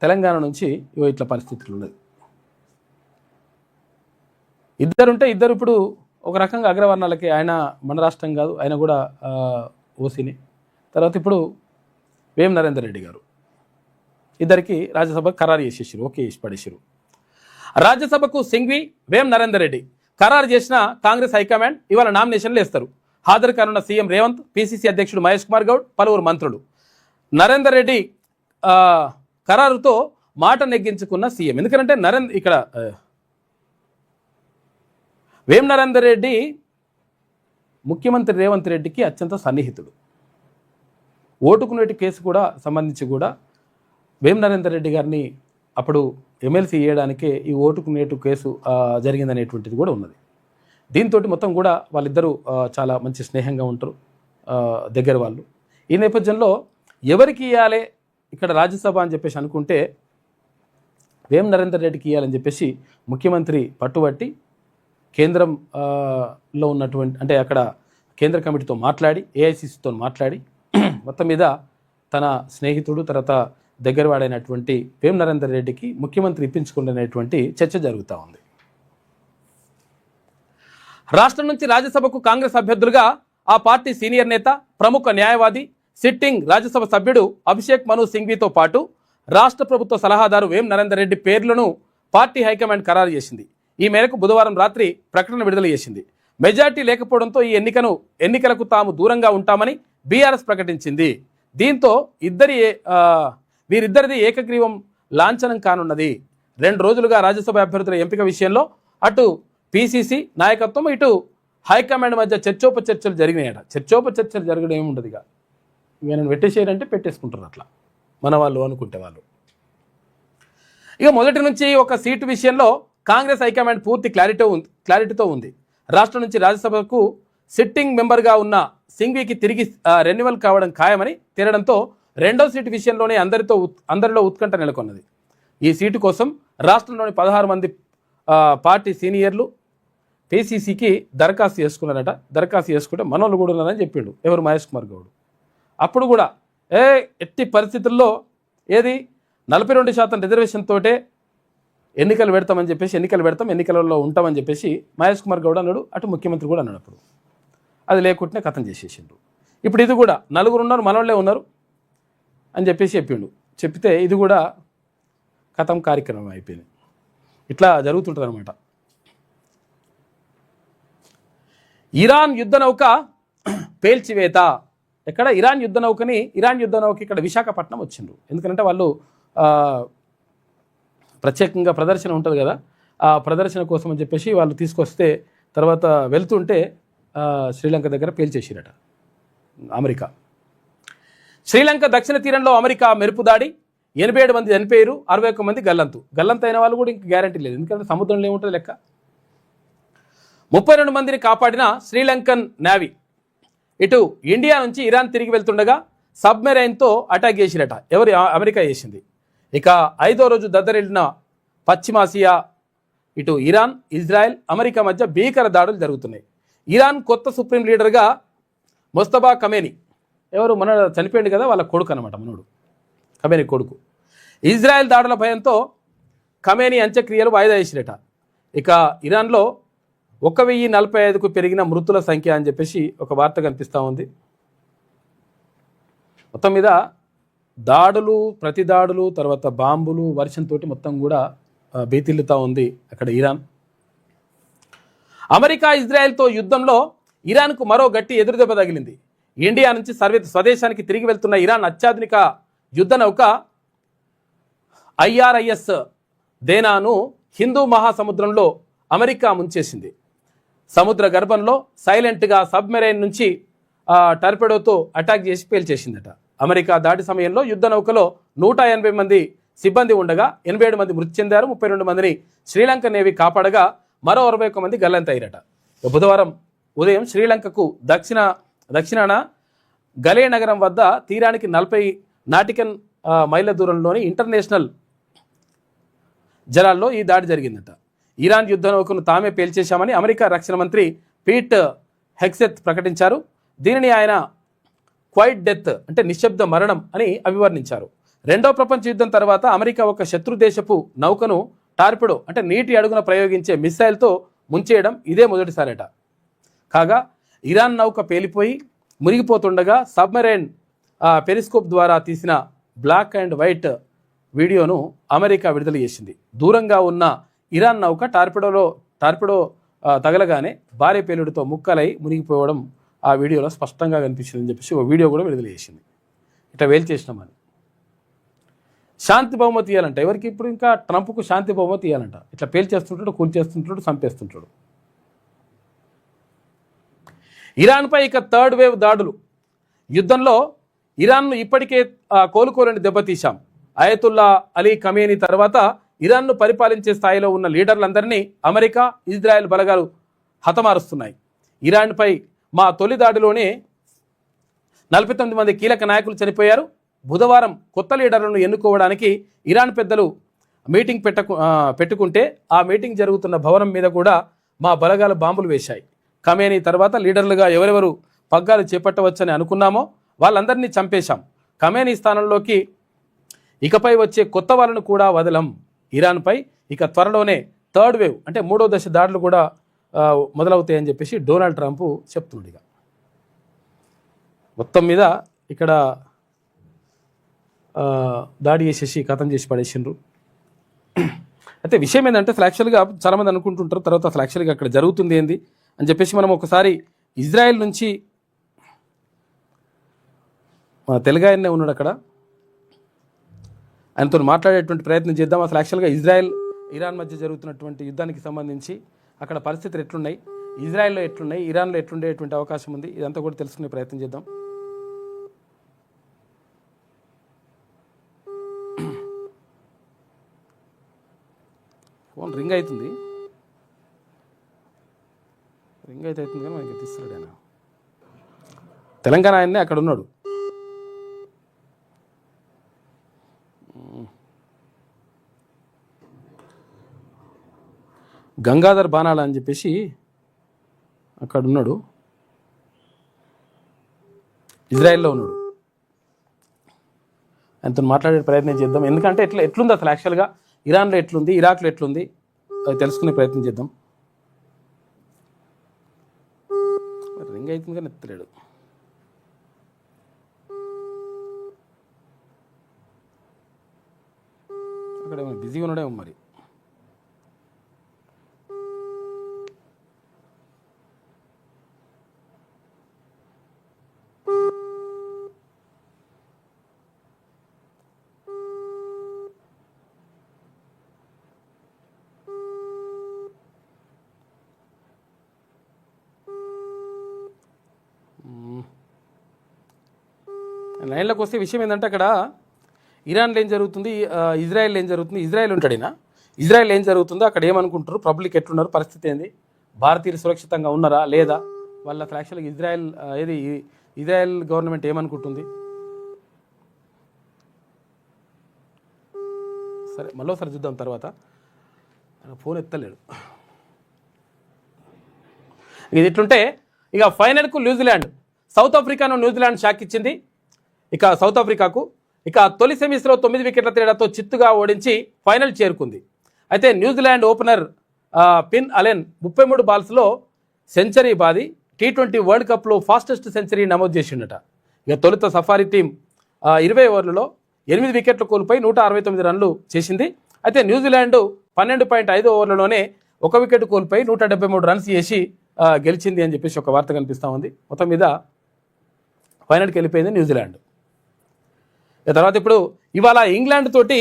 తెలంగాణ నుంచి ఇట్లా పరిస్థితులు ఉన్నది. ఇద్దరు ఇప్పుడు ఒక రకంగా అగ్రవర్ణాలకి, ఆయన మన రాష్ట్రం కాదు, ఆయన కూడా ఓసీని. తర్వాత ఇప్పుడు వేం నరేందర్ రెడ్డి గారు, ఇద్దరికి రాజ్యసభ ఖరారు చేసేసారు, ఓకే చేసి పడేసారు. రాజ్యసభకు సింఘ్వి, వేం నరేందర్ రెడ్డి ఖరారు చేసిన కాంగ్రెస్ హైకమాండ్ ఇవాళ నామినేషన్లు వేస్తారు. హాజరు కానున్న సీఎం రేవంత్, పిసిసి అధ్యక్షుడు మహేష్ కుమార్ గౌడ్, పలువురు మంత్రులు. నరేందర్ రెడ్డి ఖరారుతో మాట నెగ్గించుకున్న సీఎం. ఎందుకంటే ఇక్కడ వేం నరేందర్ రెడ్డి ముఖ్యమంత్రి రేవంత్ రెడ్డికి అత్యంత సన్నిహితుడు. ఓటుకు నోటు కేసు కూడా సంబంధించి కూడా వేం నరేందర్ రెడ్డి గారిని అప్పుడు ఎమ్మెల్సీ చేయడానికే ఈ ఓటుకు నోటు కేసు జరిగిందనేటువంటిది కూడా ఉన్నది. దీంతో మొత్తం కూడా వాళ్ళిద్దరూ చాలా మంచి స్నేహంగా ఉంటారు, దగ్గర వాళ్ళు. ఈ నేపథ్యంలో ఎవరికి ఇవ్వాలి ఇక్కడ రాజ్యసభ అని చెప్పేసి అనుకుంటే వేం నరేందర్ రెడ్డికి ఇవ్వాలని చెప్పేసి ముఖ్యమంత్రి పట్టుబట్టి లో ఉన్నటువంటి అంటే అక్కడ కేంద్ర కమిటీతో మాట్లాడి ఏఐసిసితో మాట్లాడి మొత్తం మీద తన స్నేహితుడు తర్వాత దగ్గరవాడైనటువంటి వేం నరేందర్ రెడ్డికి ముఖ్యమంత్రి ఇప్పించుకునేటువంటి చర్చ జరుగుతూ ఉంది. రాష్ట్రం నుంచి రాజ్యసభకు కాంగ్రెస్ అభ్యర్థులుగా ఆ పార్టీ సీనియర్ నేత, ప్రముఖ న్యాయవాది, సిట్టింగ్ రాజ్యసభ సభ్యుడు అభిషేక్ మను సింఘ్వీతో పాటు రాష్ట్ర ప్రభుత్వ సలహాదారు వేం నరేందర్ రెడ్డి పేర్లను పార్టీ హైకమాండ్ ఖరారు చేసింది. ఈ మేరకు బుధవారం రాత్రి ప్రకటన విడుదల చేసింది. మెజార్టీ లేకపోవడంతో ఈ ఎన్నికలకు తాము దూరంగా ఉంటామని బీఆర్ఎస్ ప్రకటించింది. దీంతో వీరిద్దరిది ఏకగ్రీవం లాంఛనం కానున్నది. 2 రోజులుగా రాజ్యసభ అభ్యర్థుల ఎంపిక విషయంలో అటు పీసీసీ నాయకత్వం ఇటు హైకమాండ్ మధ్య చర్చోపచర్చలు జరిగినాయట. చర్చోపచర్చలు జరగడం ఏముండదు, ఇక నేను పెట్టేసేయాలంటే పెట్టేసుకుంటారు అట్లా మన వాళ్ళు అనుకుంటే వాళ్ళు. ఇక మొదటి నుంచి ఒక సీటు విషయంలో కాంగ్రెస్ హైకమాండ్ పూర్తి క్లారిటీతో ఉంది. రాష్ట్రం నుంచి రాజ్యసభకు సిట్టింగ్ మెంబర్గా ఉన్న సింఘ్వీకి తిరిగి రెన్యువల్ కావడం ఖాయమని తేలడంతో 2వ సీటు విషయంలోనే అందరిలో ఉత్కంఠ నెలకొన్నది. ఈ సీటు కోసం రాష్ట్రంలోని 16 మంది పార్టీ సీనియర్లు పీసీసీకి దరఖాస్తు చేసుకున్నారట. దరఖాస్తు చేసుకుంటే మనోళ్ళు కూడా ఉన్నారని చెప్పిండు ఎవరు, మహేష్ కుమార్ గౌడ్. అప్పుడు కూడా ఎట్టి పరిస్థితుల్లో 42% రిజర్వేషన్ తోటే ఎన్నికలు పెడతాం ఎన్నికలలో ఉంటామని చెప్పేసి మహేష్ కుమార్ గౌడ్ అన్నాడు. అటు ముఖ్యమంత్రి కూడా అన్నాడు. అప్పుడు అది లేకుంటే కథం చేసేసిండు. ఇప్పుడు ఇది కూడా 4 ఉన్నారు, మనోళ్ళే ఉన్నారు అని చెప్పేసి చెప్తే ఇది కూడా కథం కార్యక్రమం అయిపోయింది. ఇట్లా జరుగుతుంటుంది అనమాట. ఇరాన్ యుద్ధ నౌక పేల్చివేత. ఎక్కడ ఇరాన్ యుద్ధ నౌక ఇక్కడ విశాఖపట్నం వచ్చిండ్రు. ఎందుకంటే వాళ్ళు ప్రత్యేకంగా ప్రదర్శన ఉంటుంది కదా, ఆ ప్రదర్శన కోసం అని చెప్పేసి వాళ్ళు తీసుకొస్తే తర్వాత వెళ్తుంటే శ్రీలంక దగ్గర పేల్చేసిరట అమెరికా. శ్రీలంక దక్షిణ తీరంలో అమెరికా మెరుపు దాడి, 87 మంది చనిపోయారు, 61 మంది గల్లంతు అయిన వాళ్ళు కూడా ఇంకా గ్యారంటీ లేదు, ఎందుకంటే సముద్రంలో ఏముంటుంది లెక్క. 32 మందిని కాపాడిన శ్రీలంకన్ నేవీ. ఇటు ఇండియా నుంచి ఇరాన్ తిరిగి వెళ్తుండగా సబ్మెరైన్తో అటాక్ చేసిరట. అమెరికా చేసింది. ఇక 5వ రోజు దద్దరిల్లిన పశ్చిమాసియా. ఇటు ఇరాన్, ఇజ్రాయెల్, అమెరికా మధ్య భీకర దాడులు జరుగుతున్నాయి. ఇరాన్ కొత్త సుప్రీం లీడర్గా ముస్తఫా ఖమేనీ, మన చనిపోయింది కదా వాళ్ళ కొడుకు అనమాట, మనోడు ఖమేనీ కొడుకు. ఇజ్రాయెల్ దాడుల భయంతో ఖమేనీ అంత్యక్రియలు వాయిదా వేసిరట. ఇక ఇరాన్లో 1045కు పెరిగిన మృతుల సంఖ్య అని చెప్పేసి ఒక వార్త కనిపిస్తూ ఉంది. మొత్తం మీద దాడులు, ప్రతి దాడులు, తర్వాత బాంబులు, వర్షంతో మొత్తం కూడా బీతిల్లుతూ ఉంది అక్కడ ఇరాన్. అమెరికా ఇజ్రాయెల్తో యుద్ధంలో ఇరాన్కు మరో గట్టి ఎదురుదెబ్బ తగిలింది. ఇండియా నుంచి స్వదేశానికి తిరిగి వెళ్తున్న ఇరాన్ అత్యాధునిక యుద్ధ నౌక IRIS దేనాను హిందూ మహాసముద్రంలో అమెరికా ముంచేసింది. సముద్ర గర్భంలో సైలెంట్గా సబ్మెరైన్ నుంచి టర్పెడోతో అటాక్ చేసి పేల్చేసిందట. అమెరికా దాడి సమయంలో యుద్ధ నౌకలో 180 మంది సిబ్బంది ఉండగా 87 మంది మృతి చెందారు. 32 మందిని శ్రీలంక నేవీ కాపాడగా మరో 61 మంది గల్లంతయ్యారట. బుధవారం ఉదయం శ్రీలంకకు దక్షిణాన గలే నగరం వద్ద తీరానికి 40 నాటికల్ మైళ్ళ దూరంలోని ఇంటర్నేషనల్ జలాల్లో ఈ దాడి జరిగిందట. ఇరాన్ యుద్ధ నౌకను తామే పేల్చేశామని అమెరికా రక్షణ మంత్రి పీట్ హెగ్సెత్ ప్రకటించారు. దీనిని ఆయన క్వైట్ డెత్ అంటే నిశ్శబ్ద మరణం అని అభివర్ణించారు. 2వ ప్రపంచ యుద్ధం తర్వాత అమెరికా ఒక శత్రు దేశపు నౌకను టార్పెడో అంటే నీటి అడుగున ప్రయోగించే మిస్సైల్తో ముంచేయడం ఇదే మొదటిసారట. కాగా ఇరాన్ నౌక పేలిపోయి మునిగిపోతుండగా సబ్మెరైన్ పెరిస్కోప్ ద్వారా తీసిన బ్లాక్ అండ్ వైట్ వీడియోను అమెరికా విడుదల చేసింది. దూరంగా ఉన్న ఇరాన్ నౌక టార్పెడో తగలగానే భారీ పేలుడుతో ముక్కలై మునిగిపోవడం ఆ వీడియోలో స్పష్టంగా కనిపించిందని చెప్పేసి ఒక వీడియో కూడా విడుదల చేసింది. ఇట్లా వేల్చేసినామని శాంతి బహుమతి ఇవ్వాలంట ఎవరికి, ఇప్పుడు ఇంకా ట్రంప్కు శాంతి బహుమతి ఇవ్వాలంట. ఇట్లా పేల్చేస్తుంటాడు, కూల్చేస్తుంటాడు, చంపేస్తుంటాడు. ఇరాన్పై ఇక 3rd వేవ్ దాడులు. యుద్ధంలో ఇరాన్ను ఇప్పటికే కోలుకోలేని దెబ్బతీశాం. అయతుల్లా అలీ ఖమేనీ తర్వాత ఇరాన్ను పరిపాలించే స్థాయిలో ఉన్న లీడర్లందరినీ అమెరికా, ఇజ్రాయెల్ బలగాలు హతమారుస్తున్నాయి. ఇరాన్పై మా తొలి దాడిలోనే 49 మంది కీలక నాయకులు చనిపోయారు. బుధవారం కొత్త లీడర్లను ఎన్నుకోవడానికి ఇరాన్ పెద్దలు మీటింగ్ పెట్టుకుంటే ఆ మీటింగ్ జరుగుతున్న భవనం మీద కూడా మా బలగాలు బాంబులు వేశాయి. ఖమేనీ తర్వాత లీడర్లుగా ఎవరెవరు పగ్గాలు చేపట్టవచ్చని అనుకున్నామో వాళ్ళందరినీ చంపేశాం. ఖమేనీ స్థానంలోకి ఇకపై వచ్చే కొత్త వాళ్ళను కూడా వదలం. ఇరాన్పై ఇక త్వరలోనే థర్డ్ వేవ్ అంటే 3వ దశ దాడులు కూడా మొదలవుతాయని చెప్పేసి డొనాల్డ్ ట్రంప్ చెప్తుండే. మొత్తం మీద ఇక్కడ దాడి చేసేసి కథం చేసి పడేసిండ్రు. అయితే విషయం ఏంటంటే అసలు యాక్చువల్గా చాలామంది అనుకుంటుంటారు తర్వాత అసలు యాక్చువల్గా అక్కడ జరుగుతుంది ఏంది అని చెప్పేసి మనం ఒకసారి ఇజ్రాయెల్ నుంచి మన తెలుగు ఆయన్నే ఉన్నాడు అక్కడ, ఆయనతో మాట్లాడేటువంటి ప్రయత్నం చేద్దాం. అసలు యాక్చువల్గా ఇజ్రాయెల్ ఇరాన్ మధ్య జరుగుతున్నటువంటి యుద్ధానికి సంబంధించి అక్కడ పరిస్థితులు ఎట్లున్నాయి, ఇజ్రాయెల్లో ఎట్లున్నాయి, ఇరాన్లో ఎట్లుండేటువంటి అవకాశం ఉంది, ఇదంతా కూడా తెలుసుకునే ప్రయత్నం చేద్దాం. ఫోన్ రింగ్ అవుతుంది కానీ మనకి తీస్తున్నాడు ఆయన. తెలంగాణ ఆయన్నే అక్కడ ఉన్నాడు. గంగాధర్ బానాళ అని చెప్పేసి అక్కడ ఉన్నాడు, ఇజ్రాయెల్లో ఉన్నాడు. ఆయనతో మాట్లాడే ప్రయత్నం చేద్దాం. ఎందుకంటే ఎట్లుంది అసలు యాక్చువల్గా ఇరాన్లో ఎట్లుంది, ఇరాక్లో ఎట్లుంది అది తెలుసుకునే ప్రయత్నం చేద్దాం. రింగ్ అవుతుంది కానీ ఎత్తలేడు. అక్కడ బిజీగా ఉన్నాడేమో మరి. లైన్లోకి వస్తే విషయం ఏంటంటే అక్కడ ఇరాన్లో ఏం జరుగుతుంది, ఇజ్రాయెల్లో ఏం జరుగుతుంది, ఇజ్రాయెల్ ఉంటాడినా ఇజ్రాయెల్ ఏం జరుగుతుందో అక్కడ ఏమనుకుంటారు, పబ్లిక్ ఎట్లున్నారు, పరిస్థితి ఏంది, భారతీయులు సురక్షితంగా ఉన్నారా లేదా, వాళ్ళ యాక్చువల్గా ఇజ్రాయెల్ గవర్నమెంట్ ఏమనుకుంటుంది. సరే మళ్ళీసారి చూద్దాం తర్వాత. ఫోన్ ఎత్తలేడు. ఇది ఎట్లుంటే ఇక ఫైనల్కు న్యూజిలాండ్ సౌత్ ఆఫ్రికాను న్యూజిలాండ్ షాక్ ఇచ్చింది. ఇక సౌత్ ఆఫ్రికాకు తొలి సెమీస్లో 9 వికెట్ల తేడాతో చిత్తుగా ఓడించి ఫైనల్ చేరుకుంది. అయితే న్యూజిలాండ్ ఓపెనర్ పిన్ అలెన్ 33 బాల్స్లో సెంచరీ బాది T20 వరల్డ్ కప్లో ఫాస్టెస్ట్ సెంచరీ నమోదు చేసిండట. ఇక తొలుత సఫారీ టీం 20 ఓవర్లలో 8 వికెట్లు కోల్పోయి 169 రన్లు చేసింది. అయితే న్యూజిలాండ్ 12.5 ఓవర్లలోనే 1 వికెట్ కోల్పోయి 173 రన్స్ చేసి గెలిచింది అని చెప్పేసి ఒక వార్త కనిపిస్తూ ఉంది. మొత్తం మీద ఫైనల్కి వెళ్ళిపోయింది న్యూజిలాండ్. తర్వాత ఇప్పుడు ఇవాళ ఇంగ్లాండ్ తోటి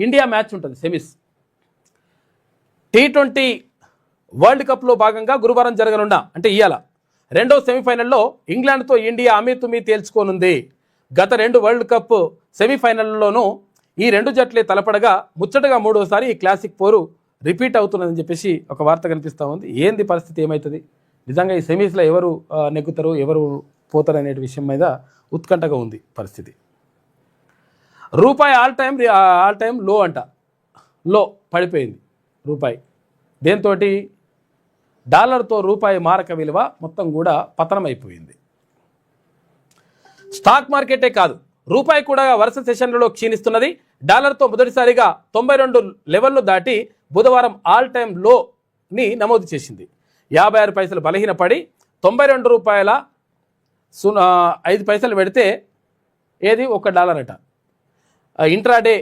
ఇండియా మ్యాచ్ ఉంటుంది సెమీస్. T20 వరల్డ్ కప్లో భాగంగా గురువారం జరగనున్న అంటే ఇవాళ 2వ సెమీఫైనల్లో ఇంగ్లాండ్తో ఇండియా అమీతుమీ తేల్చుకోనుంది. గత 2 వరల్డ్ కప్ సెమీఫైనల్లోనూ ఈ 2 జట్లే తలపడగా ముచ్చటగా 3వసారి ఈ క్లాసిక్ పోరు రిపీట్ అవుతున్నదని చెప్పేసి ఒక వార్త కనిపిస్తూ ఉంది. ఏంది పరిస్థితి ఏమవుతుంది, నిజంగా ఈ సెమీస్లో ఎవరు నెగ్గుతారు ఎవరు పోతారు అనే విషయం మీద ఉత్కంఠగా ఉంది పరిస్థితి. రూపాయి ఆల్ టైమ్ లో పడిపోయింది రూపాయి. దేంతో డాలర్తో రూపాయి మారక విలువ మొత్తం కూడా పతనం అయిపోయింది. స్టాక్ మార్కెటే కాదు రూపాయి కూడా వరుస సెషన్లలో క్షీణిస్తున్నది. డాలర్తో మొదటిసారిగా 92 లెవెల్ను దాటి బుధవారం ఆల్ టైమ్ లోని నమోదు చేసింది. 56 పైసలు బలహీనపడి 92 రూపాయల 5 పైసలు పెడితే ఏది $1 అట. ఇంట్రాడే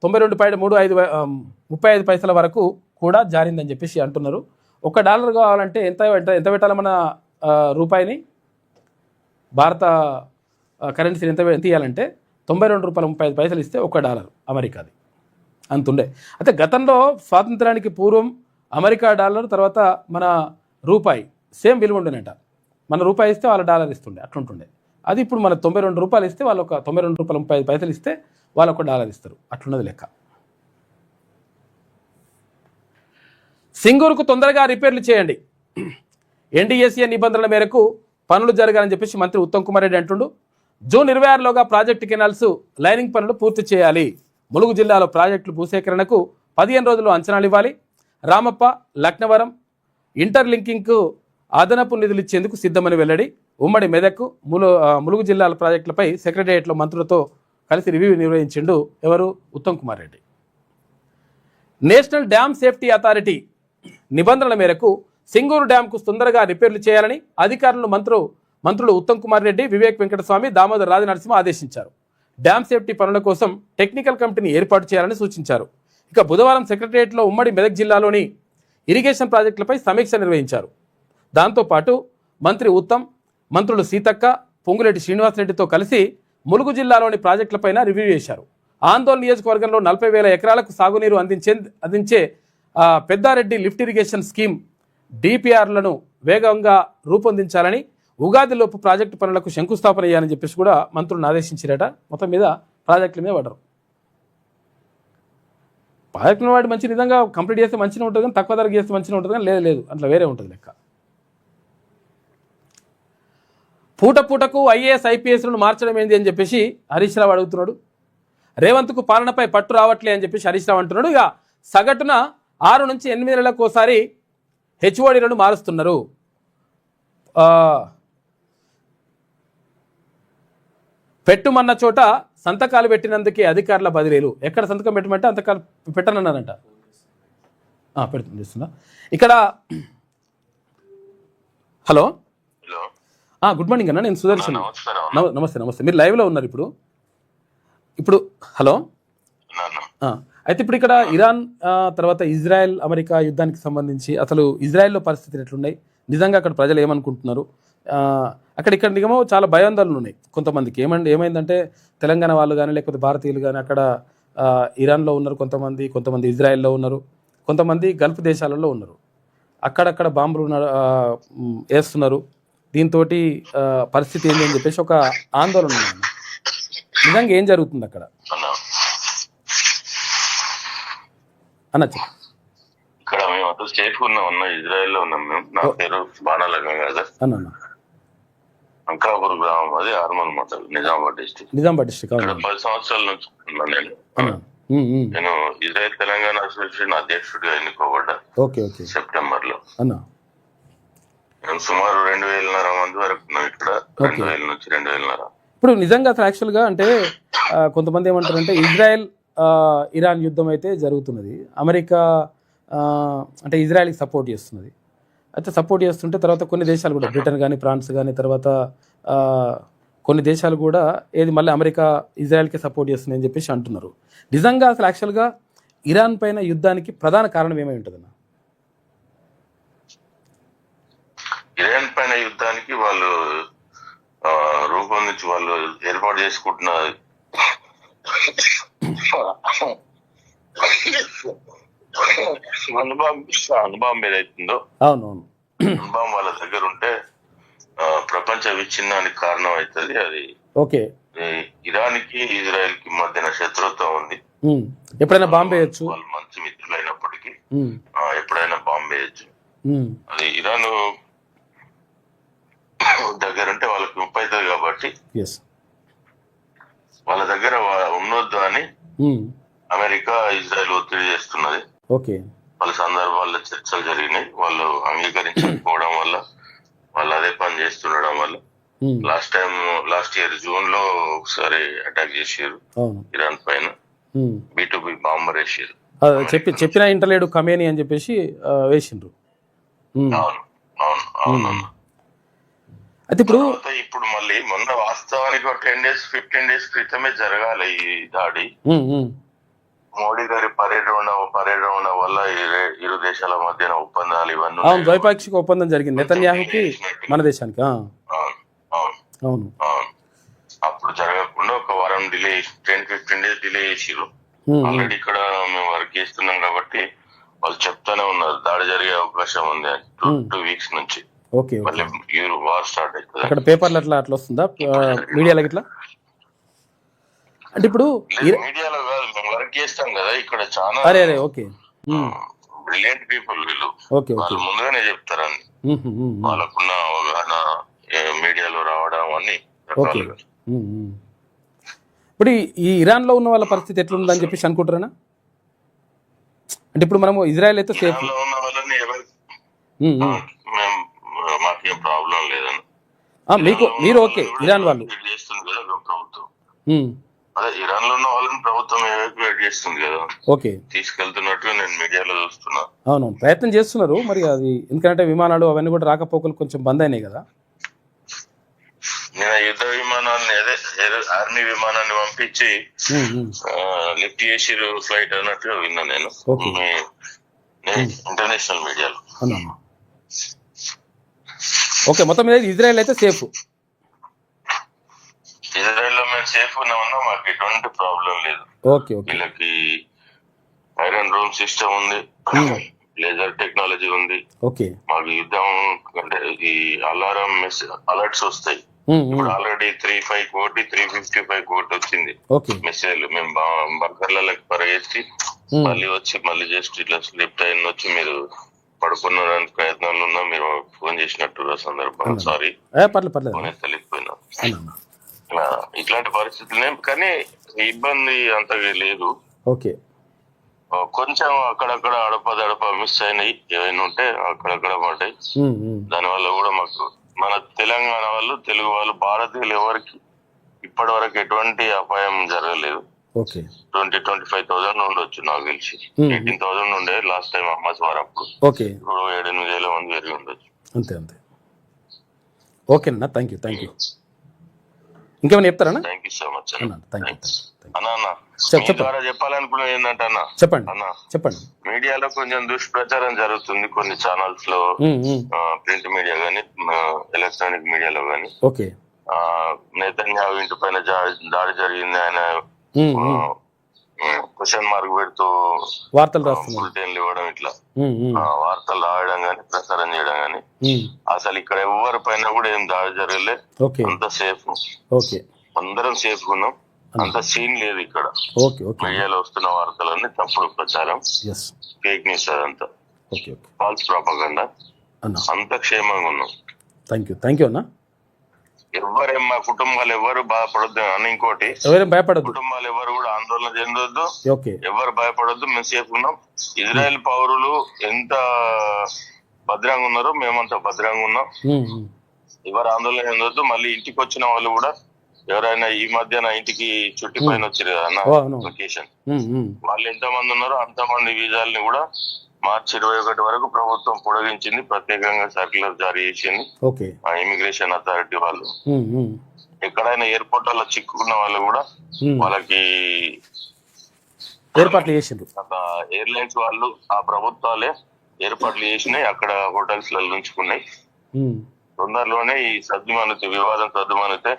92.35 పైసల వరకు కూడా జారిందని చెప్పేసి అంటున్నారు. $1 కావాలంటే ఎంత పెట్టాలి మన రూపాయిని, భారత కరెన్సీని ఎంత ఇవ్వాలంటే $92.35 ఇస్తే $1 అమెరికాది అంతుండే. అయితే గతంలో స్వాతంత్రానికి పూర్వం అమెరికా డాలర్ తర్వాత మన రూపాయి సేమ్ విలువ ఉండేనట. మన రూపాయి ఇస్తే వాళ్ళ డాలర్ ఇస్తుండే అట్లుంటుండే. అది ఇప్పుడు మన 92 రూపాయలు ఇస్తే వాళ్ళు ఒక $92.35 ఇస్తే వాళ్ళు $1 ఇస్తారు. అట్లున్నది లెక్క. సింగూరుకు తొందరగా రిపేర్లు చేయండి. NDSA నిబంధనల మేరకు పనులు జరగాలని చెప్పేసి మంత్రి ఉత్తమ్ కుమార్ రెడ్డి అంటుండు. జూన్ 26లోగా ప్రాజెక్టు కెనాల్స్ లైనింగ్ పనులు పూర్తి చేయాలి. ములుగు జిల్లాలో ప్రాజెక్టులు భూసేకరణకు 15 రోజులు అంచనాలు ఇవ్వాలి. రామప్ప, లక్నవరం, ఇంటర్లింకింగ్కు అదనపు నిధులు ఇచ్చేందుకు సిద్ధమని వెల్లడి. ఉమ్మడి మెదక్ ములుగు జిల్లాల ప్రాజెక్టులపై సెక్రటేరియట్లో మంత్రులతో కలిసి రివ్యూ నిర్వహించిండు ఎవరు? Uttam Kumar Reddy. National dam safety authority నిబంధనల మేరకు సింగూరు డ్యాంకు తొందరగా రిపేర్లు చేయాలని అధికారులను మంత్రులు ఉత్తమ్ కుమార్ రెడ్డి, వివేక్ వెంకటస్వామి, దామోదర్ రాజనరసింహ ఆదేశించారు. డ్యామ్ సేఫ్టీ పనుల కోసం టెక్నికల్ కమిటీని ఏర్పాటు చేయాలని సూచించారు. ఇక బుధవారం సెక్రటేరియట్లో ఉమ్మడి మెదక్ జిల్లాలోని ఇరిగేషన్ ప్రాజెక్టులపై సమీక్ష నిర్వహించారు. దాంతోపాటు మంత్రి ఉత్తమ్, మంత్రులు సీతక్క, పొంగులేటి శ్రీనివాసరెడ్డితో కలిసి ములుగు జిల్లాలోని ప్రాజెక్టులపైన రివ్యూ చేశారు. ఆందోళన నియోజకవర్గంలో 40,000 ఎకరాలకు సాగునీరు అందించే పెద్దారెడ్డి లిఫ్ట్ ఇరిగేషన్ స్కీమ్ డిపిఆర్లను వేగంగా రూపొందించాలని, ఉగాదిలోపు ప్రాజెక్టు పనులకు శంకుస్థాపన చేయాలని చెప్పేసి కూడా మంత్రులను ఆదేశించారట. మొత్తం మీద ప్రాజెక్టుల మీద పడరు. ప్రాజెక్టులను వాడి మంచి నిజంగా కంప్లీట్ చేస్తే మంచిగా ఉంటుంది, కానీ తక్కువ ధరకు చేస్తే మంచిగా ఉంటుంది, కానీ లేదు అట్లా వేరే ఉంటుంది లెక్క. పూటకు ఐఏఎస్ ఐపీఎస్లను మార్చడం ఏంది అని చెప్పేసి హరీష్ రావు అడుగుతున్నాడు. రేవంత్కు పాలనపై పట్టు రావట్లే అని చెప్పేసి హరీష్ రావు అంటున్నాడు. ఇక సగటున 6 నుంచి 8 నెలలకు ఒకసారి హెచ్ఓడీలను మారుస్తున్నారు. పెట్టుమన్న చోట సంతకాలు పెట్టినందుకే అధికారుల బదిలీలు. ఎక్కడ సంతకం పెట్టమంటే అంతకాలు పెట్టనన్నారంట. పెడుతుంది ఇక్కడ. హలో, గుడ్ మార్నింగ్ అన్న, నేను సుదర్శన్. నమస్తే. మీరు లైవ్లో ఉన్నారు ఇప్పుడు. హలో. అయితే ఇప్పుడు ఇక్కడ ఇరాన్ తర్వాత ఇజ్రాయెల్ అమెరికా యుద్ధానికి సంబంధించి అసలు ఇజ్రాయెల్లో పరిస్థితులు ఎట్లున్నాయి, నిజంగా అక్కడ ప్రజలు ఏమనుకుంటున్నారు, ఇక్కడ నిజమో చాలా భయాందోళనలు ఉన్నాయి కొంతమందికి. ఏమైందంటే తెలంగాణ వాళ్ళు కానీ లేకపోతే భారతీయులు కానీ అక్కడ ఇరాన్లో ఉన్నారు, కొంతమంది ఇజ్రాయెల్లో ఉన్నారు, కొంతమంది గల్ఫ్ దేశాలలో ఉన్నారు. అక్కడక్కడ బాంబులు వేస్తున్నారు. దీంతో పరిస్థితి ఏంటి అని చెప్పేసి ఒక ఆందోళన ఉంది. నిజంగా ఏం జరుగుతుంది అక్కడ అనొచ్చు? ఇక్కడ మేము సేఫ్ ఉన్నాం, ఇజ్రాయెల్లో ఉన్నాం. మేము, నా పేరు బాణాలగా కాదు అన్న. అంకాపూర్ గ్రామం, అది ఆర్మల్ మండల్, నిజామాబాద్ డిస్ట్రిక్ట్. 10 సంవత్సరాల నుంచి ఉన్నాను నేను ఇజ్రాయెల్ తెలంగాణ అసోసియేషన్ అధ్యక్షుడిగా ఎన్నుకోబడ్డా సెప్టెంబర్ లో. సుమారు 2,500 మంది వరకు ఉన్నాం ఇక్కడ. 2,000 నుంచి 2,500. ఇప్పుడు నిజంగా అసలు యాక్చువల్గా అంటే కొంతమంది ఏమంటారంటే ఇజ్రాయెల్ ఇరాన్ యుద్ధం అయితే జరుగుతున్నది, అమెరికా అంటే ఇజ్రాయెల్కి సపోర్ట్ చేస్తున్నది. అయితే సపోర్ట్ చేస్తుంటే తర్వాత కొన్ని దేశాలు కూడా, బ్రిటన్ కానీ ఫ్రాన్స్ కానీ తర్వాత కొన్ని దేశాలు కూడా ఏది మళ్ళీ అమెరికా ఇజ్రాయెల్కి సపోర్ట్ చేస్తుంది అని చెప్పేసి అంటున్నారు. నిజంగా అసలు యాక్చువల్గా ఇరాన్ పైన యుద్ధానికి ప్రధాన కారణం ఏమై ఉంటుందన్న? ఇరాన్ పైన యుద్ధానికి వాళ్ళు రూపొందించి వాళ్ళు ఏర్పాటు చేసుకుంటున్న అనుభవం ఏదైతుందో, అనుభవం వాళ్ళ దగ్గర ఉంటే ప్రపంచ విచ్ఛిన్నానికి కారణం అవుతుంది. అది ఇరాన్ కి ఇజ్రాయెల్ కి మధ్యన శత్రుత్వం ఉంది. ఎప్పుడైనా బాంబు వేయచ్చు, వాళ్ళు మంచి మిత్రులైనప్పటికీ ఎప్పుడైనా బాంబు వేయచ్చు. అది ఇరాన్ దగ్గర ఉంటే వాళ్ళకి ముప్పై అవుతుంది కాబట్టి వాళ్ళ దగ్గర ఉండొద్దు అని అమెరికా ఇజ్రాయెల్ ఒత్తిడి చేస్తున్నది. వాళ్ళ సందర్భాల్లో చర్చలు జరిగినాయి. వాళ్ళు అంగీకరించకపోవడం వల్ల, వాళ్ళు అదే పని చేస్తుండడం వల్ల లాస్ట్ ఇయర్ జూన్ లో ఒకసారి అటాక్ చేసారు ఇరాన్ పైన. B2B బాంబర్ వేసారు. చెప్పిన ఇంటర్లేడు కమేని అని చెప్పేసి వేసిండ్రు. అవును. అయితే ఇప్పుడు మళ్ళీ మొన్న వాస్తవానికి 10 days 15 days క్రితమే జరగాలి ఈ దాడి. మోడీ గారి పర్యటన వల్ల ఇరు దేశాల మధ్యన ఒప్పందాలు ఇవన్నీ ద్వైపాక్షిక ఒప్పందం జరిగింది నెతన్యాహుకి మన దేశానికి. అవును, అప్పుడు జరగకుండా ఒక వారం డిలే, 10-15 days డిలే చేసిరు. ఆల్రెడీ ఇక్కడ మేము వర్క్ చేస్తున్నాం కాబట్టి వాళ్ళు చెప్తానే ఉన్నారు దాడి జరిగే అవకాశం ఉంది 2 weeks నుంచి. వార్ స్టార్ట్ అవుతుంది. అక్కడ పేపర్లు అట్లా వస్తుందా, మీడియాలో ఇట్లా? అంటే ఇప్పుడు మీడియాలో మేము వర్క్ చేస్తాం కదా ఇక్కడ, చాలా బ్రిలియంట్ పీపుల్ వీళ్ళు. వాళ్ళు ముందుగానే చెప్తారని, వాళ్ళకున్న అవగాహన మీడియాలో రావడం అన్ని రకాలుగా. ఇప్పుడు ఈ ఇరాన్ లో ఉన్న వాళ్ళ పరిస్థితి ఎట్లుందని చెప్పేసి అనుకుంటారా? అంటే ఇప్పుడు మనము ఇజ్రాయెల్ అయితే సేఫ్, మేము మాకేం ప్రాబ్లం లేదని. మీరు ఓకే ఇరాన్ వాళ్ళు చేస్తుంది కదా ప్రభుత్వం, ఉమ్, అదే ఇరాన్ లో ఉన్న వాళ్ళని ప్రభుత్వం ఎవాక్యుయేట్ చేస్తుంది కదా, ఓకే తీసుకెళ్తున్నట్టు నేను మీడియాలో చూస్తున్నా. అవును ప్రయత్నం చేస్తున్నారు మరి, అది ఎందుకంటే విమానాలు అవన్నీ కూడా రాకపోకలు కొంచెం బంద్ అయినాయి కదా. నేను యుద్ధ విమానాన్ని అదే ఆర్మీ విమానాన్ని పంపించి లిఫ్ట్ చేసి ఫ్లైట్ అన్నట్టుగా విన్నా నేను ఇంటర్నేషనల్ మీడియాలో. ఓకే మొత్తం మీద ఇజ్రాయెల్ అయితే సేఫ్, ఇజ్రాయెల్ లో మేము సేఫ్ ఉన్నామన్నా మాకు ఎటువంటి ప్రాబ్లం లేదు. ఓకే ఓకే వీళ్ళకి ఐరన్ రూమ్ సిస్టమ్ ఉంది, లేజర్ టెక్నాలజీ ఉంది. ఓకే మాకు యుద్ధం అంటే ఈ అలారం అలర్ట్స్ వస్తాయి. ఇప్పుడు ఆల్రెడీ 35 కోటి 355 కోటి వచ్చింది మెసేజ్. మేము బంకర్లకి పరిగెత్తి మళ్ళీ జస్ట్ ఇట్లా స్లిప్ అయిన వచ్చి మీరు పడుకున్నడానికి ప్రయత్నాలు ఉన్నా మీరు ఫోన్ చేసినట్టు సందర్భం. సారీ తెలియకపోయినా ఇట్లాంటి పరిస్థితులే, కానీ ఇబ్బంది అంతగా లేదు. ఓకే కొంచెం అక్కడక్కడ అడపదడప మిస్ అయినాయి ఏవైనా ఉంటే అక్కడక్కడ పడ్డాయి. దానివల్ల కూడా మాకు మన తెలంగాణ వాళ్ళు తెలుగు వాళ్ళు భారతీయులు ఎవరికి ఇప్పటి వరకు ఎటువంటి అపాయం జరగలేదు. 20,000-25,000 ఉండొచ్చు నాకు తెలిసి. 18,000 ఉండే లాస్ట్ టైం అమ్మస్ వారు అప్పుడు. ఇప్పుడు 7,000-8,000 మంది పెరిగి ఉండొచ్చు. అంతే అంతే. ఓకే అన్న, థ్యాంక్ యూ. ఇంకేమైనా చెప్తారా? థ్యాంక్ యూ సో మచ్ అన్న. ద్వారా చెప్పాలనుకున్నది ఏంటంటే అన్న, చెప్పండి. మీడియాలో కొంచెం దుష్ప్రచారం జరుగుతుంది కొన్ని ఛానల్స్ లో, ప్రింట్ మీడియా గానీ ఎలక్ట్రానిక్ మీడియాలో గానీ. నెతన్యాహు ఇంటి పైన దాడి జరిగింది, ఆయన క్వశ్చన్ మార్క్ పెడుతూ వార్తలు బులెటిన్లు ఇవ్వడం, ఇట్లా వార్తలు రాయడం గానీ ప్రసారం చేయడం గానీ, అసలు ఇక్కడ ఎవరి పైన కూడా ఏం దాడి జరగలే. అంత సేఫ్, అందరం సేఫ్ ఉన్నాం. అంత సీన్ లేదు ఇక్కడ. మీడియాలో వస్తున్న వార్తలన్నీ తప్పుడు ప్రచారం, ఫేక్ న్యూస్, అదంతా ఫాల్స్ ప్రాపగండా. అంత క్షేమంగా ఉన్నాం. థ్యాంక్ యూ అన్న. ఎవరేం మా కుటుంబాలు ఎవరు బాధపడొద్దు అని, ఇంకోటి భయపడద్దు, కుటుంబాలు ఎవరు కూడా ఆందోళన చెందొద్దు, ఎవరు భయపడొద్దు. మేము సేఫ్ ఉన్నాం. ఇజ్రాయెల్ పౌరులు ఎంత భద్రంగా ఉన్నారో మేమంతా భద్రంగా ఉన్నాం. ఎవరు ఆందోళన చెందొద్దు. మళ్ళీ ఇంటికి వచ్చిన వాళ్ళు కూడా ఎవరైనా ఈ మధ్యన ఇంటికి చుట్టి పైన వచ్చారు కదా అన్న వెకేషన్, వాళ్ళు ఎంత మంది ఉన్నారో అంతమంది వీజాలని కూడా మార్చి 21 వరకు ప్రభుత్వం పొడిగించింది. ప్రత్యేకంగా సర్క్యులర్ జారీ చేసింది ఇమిగ్రేషన్ అథారిటీ వాళ్ళు. ఎక్కడైనా ఎయిర్పోర్ట్ లో చిక్కుకున్న వాళ్ళు కూడా వాళ్ళకి ఏర్పాట్లు చేసింది. ఎయిర్లైన్స్ వాళ్ళు ఆ ప్రభుత్వాలే ఏర్పాట్లు చేసినాయి, అక్కడ హోటల్స్ లలో ఉంచుకున్నాయి. తొందరలోనే ఈ వివాదం సద్దుమణితే,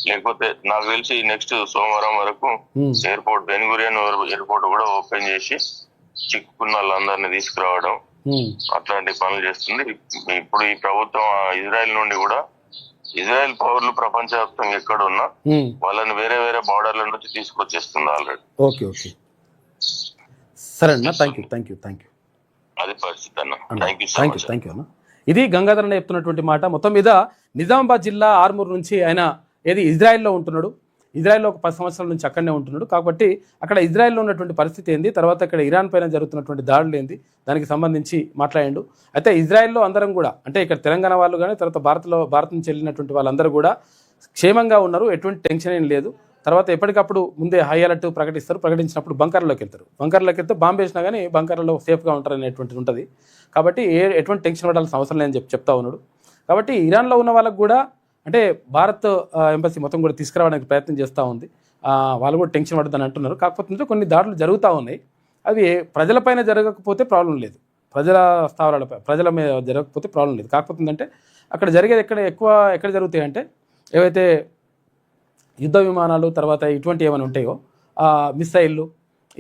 లేకపోతే నాకు తెలిసి నెక్స్ట్ సోమవారం వరకు ఎయిర్పోర్ట్ బెన్గురియన్ ఎయిర్పోర్ట్ కూడా ఓపెన్ చేసి చిక్కుకున్న వాళ్ళందరినీ తీసుకురావడం అట్లాంటి పనులు చేస్తుంది. ఇప్పుడు ఈ ప్రభుత్వం ఇజ్రాయెల్ నుండి కూడా ఇజ్రాయెల్ పౌరులు ప్రపంచవ్యాప్తంగా ఎక్కడ ఉన్నా వాళ్ళని వేరే వేరే బార్డర్ల నుంచి తీసుకొచ్చేస్తుంది ఆల్రెడీ. సరే అన్న, థ్యాంక్ యూ. అది పరిస్థితి అన్న. థ్యాంక్ యూ అన్న. ఇది గంగాధర్ అన్న చెప్తున్నటువంటి మాట. మొత్తం మీద నిజామాబాద్ జిల్లా ఆర్మూర్ నుంచి ఆయన ఇజ్రాయెల్లో ఉంటున్నాడు. ఇజ్రాయెల్లో ఒక 10 సంవత్సరాల నుంచి అక్కడనే ఉంటున్నాడు. కాబట్టి అక్కడ ఇజ్రాయెల్లో ఉన్నటువంటి పరిస్థితి ఏంది, తర్వాత ఇక్కడ ఇరాన్ పైన జరుగుతున్నటువంటి దాడులు ఏంది, దానికి సంబంధించి మాట్లాడాడు. అయితే ఇజ్రాయెల్లో అందరం కూడా, అంటే ఇక్కడ తెలంగాణ వాళ్ళు కానీ తర్వాత భారత్ నుంచి వెళ్ళినటువంటి వాళ్ళందరూ కూడా క్షేమంగా ఉన్నారు, ఎటువంటి టెన్షన్ ఏం లేదు. తర్వాత ఎప్పటికప్పుడు ముందే హై అలర్ట్ ప్రకటిస్తారు, ప్రకటించినప్పుడు బంకర్లోకి వెళ్తే బాంబు వేసినా కానీ బంకర్లో సేఫ్గా ఉంటారు అనేటువంటిది ఉంటుంది. కాబట్టి ఎటువంటి టెన్షన్ పడాల్సిన అవసరం లేదని చెప్తా ఉన్నాడు. కాబట్టి ఇరాన్లో ఉన్న వాళ్ళకు కూడా అంటే భారత్ ఎంబసీ మొత్తం కూడా తీసుకురావడానికి ప్రయత్నం చేస్తూ ఉంది. వాళ్ళు కూడా టెన్షన్ పడద్దని అంటున్నారు. కాకపోతే కొన్ని దాడులు జరుగుతూ ఉన్నాయి. అవి ప్రజలపైన జరగకపోతే ప్రాబ్లం లేదు, ప్రజల స్థావరాలపై ప్రజల మీద జరగకపోతే ప్రాబ్లం లేదు. కాకపోతే ఏంటంటే అక్కడ జరిగేది ఎక్కడ జరుగుతాయి అంటే, ఏవైతే యుద్ధ విమానాలు తర్వాత ఇటువంటి ఏమైనా ఉంటాయో మిసైళ్ళు,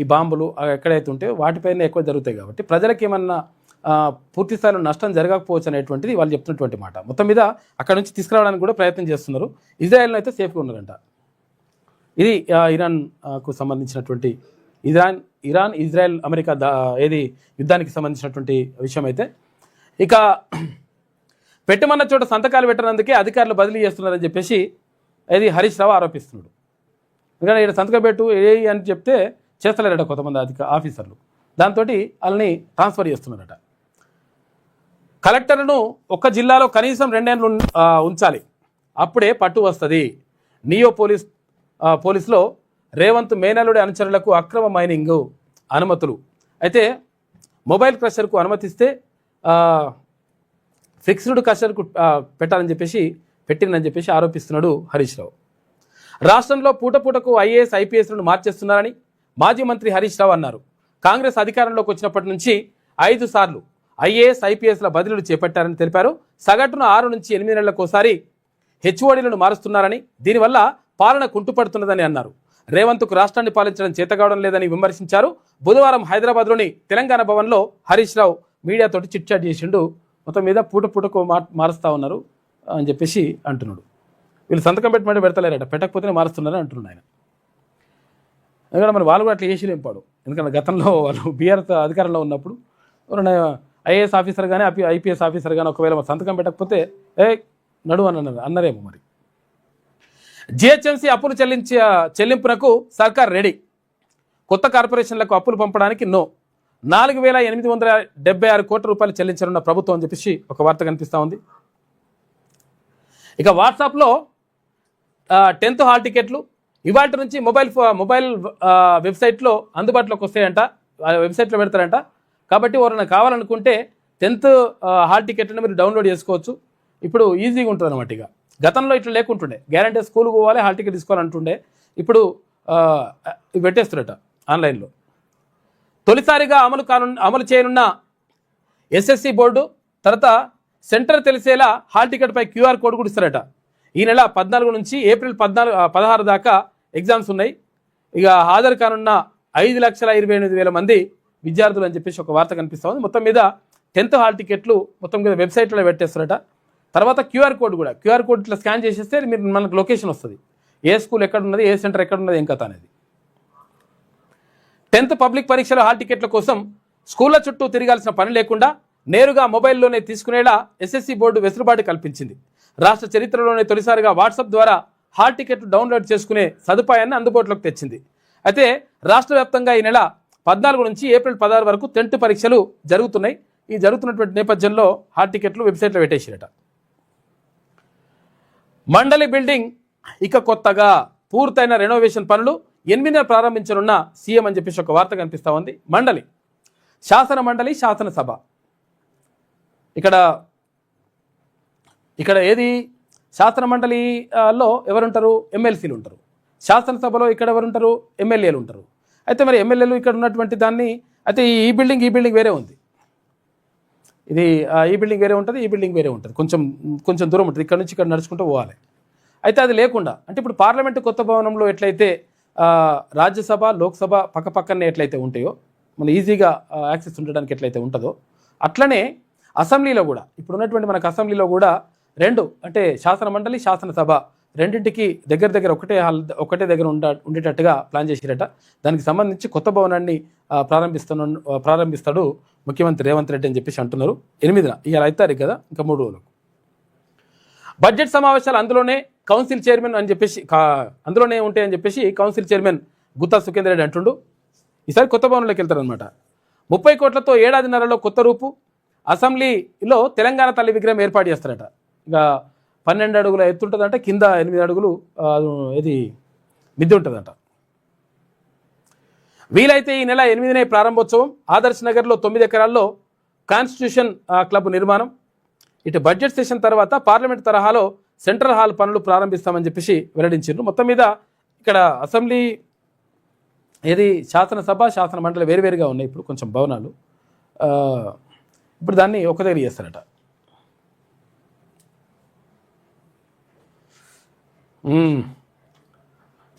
ఈ బాంబులు ఎక్కడైతే ఉంటాయో వాటిపైన ఎక్కువ జరుగుతాయి. కాబట్టి ప్రజలకు ఏమన్నా పూర్తి స్థాయిలో నష్టం జరగకపోవచ్చు అనేటువంటిది వాళ్ళు చెప్తున్నటువంటి మాట. మొత్తం మీద అక్కడ నుంచి తీసుకురావడానికి కూడా ప్రయత్నం చేస్తున్నారు. ఇజ్రాయెల్లో అయితే సేఫ్గా ఉన్నారంట. ఇది ఇరాన్కు సంబంధించినటువంటి ఇరాన్ ఇజ్రాయెల్ అమెరికా యుద్ధానికి సంబంధించినటువంటి విషయం. అయితే ఇక పెట్టమన్న చోట సంతకాలు పెట్టనందుకే అధికారులు బదిలీ చేస్తున్నారని చెప్పేసి హరీష్ రావు ఆరోపిస్తున్నాడు. ఎందుకంటే ఇక్కడ సంతకం పెట్టు అని చెప్తే చేస్తలేరట కొంతమంది ఆఫీసర్లు. దాంతో వాళ్ళని ట్రాన్స్ఫర్ చేస్తున్నారట. కలెక్టర్ను ఒక జిల్లాలో కనీసం 2 ఏళ్ళు ఉంచాలి, అప్పుడే పట్టు వస్తుంది. నియో పోలీసులో రేవంత్ మేనల్లుడి అనుచరులకు అక్రమ మైనింగ్ అనుమతులు. అయితే మొబైల్ క్రషర్కు అనుమతిస్తే ఫిక్స్డ్ క్రషర్కు పెట్టిందని చెప్పేసి ఆరోపిస్తున్నాడు హరీష్ రావు. రాష్ట్రంలో పూటకు ఐఏఎస్ ఐపీఎస్లను మార్చేస్తున్నారని మాజీ మంత్రి హరీష్ రావు అన్నారు. కాంగ్రెస్ అధికారంలోకి వచ్చినప్పటి నుంచి 5 సార్లు ఐఏఎస్ ఐపీఎస్ల బదిలీలు చేపట్టారని తెలిపారు. సగటున 6 నుంచి 8 నెలలకోసారి హెచ్ఓడీలను మారుస్తున్నారని, దీనివల్ల పాలన కుంటుపడుతున్నదని అన్నారు. రేవంత్కు రాష్ట్రాన్ని పాలించడం చేతకావడం లేదని విమర్శించారు. బుధవారం హైదరాబాద్లోని తెలంగాణ భవన్లో హరీష్ రావు మీడియాతోటి చిట్చాట్ చేసిండు. మొత్తం మీద పూటకు మారుస్తూ ఉన్నారు అని చెప్పేసి అంటున్నాడు. వీళ్ళు సంతకం పెట్టమంటే పెడతలేరట, పెట్టకపోతేనే మారుస్తున్నారని అంటున్నాడు ఆయన. ఎందుకంటే మరి వాళ్ళు కూడా అట్లా చేసి లేపాడు. ఎందుకంటే గతంలో వాళ్ళు బీఆర్ఎస్ అధికారంలో ఉన్నప్పుడు ఎవరైనా ఐఏఎస్ ఆఫీసర్ కానీ ఐపీఎస్ ఆఫీసర్ కానీ ఒకవేళ సంతకం పెట్టకపోతే నడువు అన్నారేమో. మరి జిహెచ్ఎంసీ అప్పులు చెల్లింపునకు సర్కార్ రెడీ. కొత్త కార్పొరేషన్లకు అప్పులు పంపడానికి 4,876 కోట్ల రూపాయలు చెల్లించనున్న ప్రభుత్వం అని చెప్పేసి ఒక వార్త కనిపిస్తూ ఉంది. ఇక వాట్సాప్లో 10th హాల్ టికెట్లు ఇవాళ నుంచి మొబైల్ వెబ్సైట్లో అందుబాటులోకి వస్తాయంట, వెబ్సైట్లో పెడతారంట. కాబట్టి ఎవరైనా కావాలనుకుంటే 10th హాల్ టికెట్ని మీరు డౌన్లోడ్ చేసుకోవచ్చు. ఇప్పుడు ఈజీగా ఉంటుంది అన్నమాట. ఇక గతంలో ఇట్లా లేకుంటుండే, గ్యారంటీ స్కూల్కి పోవాలి హాల్ టికెట్ తీసుకోవాలంటుండే. ఇప్పుడు పెట్టేస్తున్నట ఆన్లైన్లో. తొలిసారిగా అమలు చేయనున్న ఎస్ఎస్సి బోర్డు తర్వాత సెంటర్ తెలిసేలా హాల్ టికెట్పై క్యూఆర్ కోడ్ కూడా ఇస్తారట. ఈ నెల 14 నుంచి ఏప్రిల్ 16 దాకా ఎగ్జామ్స్ ఉన్నాయి. ఇక హాజరు కానున్న 5,28,000 మంది విద్యార్థులు అని చెప్పేసి ఒక వార్త కనిపిస్తూ ఉంది. మొత్తం మీద 10th హాల్ టికెట్లు మొత్తం మీద వెబ్సైట్లో పెట్టేస్తారట. తర్వాత క్యూఆర్ కోడ్ ఇట్లా స్కాన్ చేసేస్తే మనకు లొకేషన్ వస్తుంది, ఏ స్కూల్ ఎక్కడ ఉన్నది, ఏ సెంటర్ ఎక్కడ ఉన్నది, ఏం కథ అనేది. 10th పబ్లిక్ పరీక్షల హాల్ టికెట్ల కోసం స్కూళ్ల చుట్టూ తిరగాల్సిన పని లేకుండా నేరుగా మొబైల్లోనే తీసుకునేలా ఎస్ఎస్సి బోర్డు వెసులుబాటు కల్పించింది. రాష్ట్ర చరిత్రలోనే తొలిసారిగా వాట్సాప్ ద్వారా హాల్ టికెట్లు డౌన్లోడ్ చేసుకునే సదుపాయాన్ని అందుబాటులోకి తెచ్చింది. అయితే రాష్ట్ర వ్యాప్తంగా ఈ నెల 14 నుంచి ఏప్రిల్ 16 వరకు 10th పరీక్షలు జరుగుతున్నాయి. ఈ జరుగుతున్నటువంటి నేపథ్యంలో హాల్ టికెట్లు వెబ్సైట్లో పెట్టేసిరట. మండలి బిల్డింగ్ ఇక కొత్తగా పూర్తయిన రెనోవేషన్ పనులు 8న ప్రారంభించనున్న సీఎం అని చెప్పేసి ఒక వార్త కనిపిస్తూ ఉంది. శాసన మండలి శాసనసభ ఇక్కడ ఏది శాసన మండలిలో ఎవరుంటారు? ఎమ్మెల్సీలు ఉంటారు. శాసనసభలో ఇక్కడ ఎవరుంటారు? ఎమ్మెల్యేలు ఉంటారు. అయితే మరి ఎమ్మెల్యేలు ఇక్కడ ఉన్నటువంటి దాన్ని అయితే ఈ బిల్డింగ్ వేరే ఉంది, ఈ బిల్డింగ్ వేరే ఉంటుంది, ఈ బిల్డింగ్ వేరే ఉంటుంది, కొంచెం దూరం ఉంటుంది, ఇక్కడ నుంచి ఇక్కడ నడుచుకుంటూ పోవాలి. అయితే అది లేకుండా అంటే ఇప్పుడు పార్లమెంటు కొత్త భవనంలో ఎట్లయితే రాజ్యసభ లోక్సభ పక్కనే ఎట్లయితే ఉంటాయో మన ఈజీగా యాక్సెస్ ఉండడానికి ఎట్లయితే ఉంటుందో అట్లనే అసెంబ్లీలో కూడా ఇప్పుడు ఉన్నటువంటి మనకు అసెంబ్లీలో కూడా 2 అంటే శాసన మండలి శాసనసభ రెండింటికి దగ్గర ఒకటే దగ్గర ఉండేటట్టుగా ప్లాన్ చేసిరట. దానికి సంబంధించి కొత్త భవనాన్ని ప్రారంభిస్తాడు ముఖ్యమంత్రి రేవంత్ రెడ్డి అని చెప్పేసి అంటున్నారు. 8న ఇవాళ 5 తారీఖు కదా, ఇంకా 3 రోజులకు బడ్జెట్ సమావేశాలు అందులోనే ఉంటాయని చెప్పేసి కౌన్సిల్ చైర్మన్ గుత్తా సుఖేందర్ రెడ్డి అంటుండు. ఈసారి కొత్త భవనంలోకి వెళ్తారనమాట. 30 కోట్లతో ఏడాదిన్నరలో కొత్త రూపు, అసెంబ్లీలో తెలంగాణ తల్లి విగ్రహం ఏర్పాటు చేస్తారట. ఇక 12 అడుగుల ఎత్తు ఉంటుందంట, కింద 8 అడుగులు ఇది మిద్దె ఉంటుందంట. వీలైతే ఈ నెల 8నే ప్రారంభోత్సవం. ఆదర్శ్ నగర్లో 9 ఎకరాల్లో కాన్స్టిట్యూషన్ క్లబ్ నిర్మాణం. ఇటు బడ్జెట్ సెషన్ తర్వాత పార్లమెంట్ తరహాలో సెంట్రల్ హాల్ పనులు ప్రారంభిస్తామని చెప్పేసి వెల్లడించారు. మొత్తం మీద ఇక్కడ అసెంబ్లీ ఏది శాసనసభ శాసన మండలి వేరువేరుగా ఉన్నాయి. ఇప్పుడు కొంచెం భవనాలు ఇప్పుడు దాన్ని ఒక దగ్గర చేస్తారట.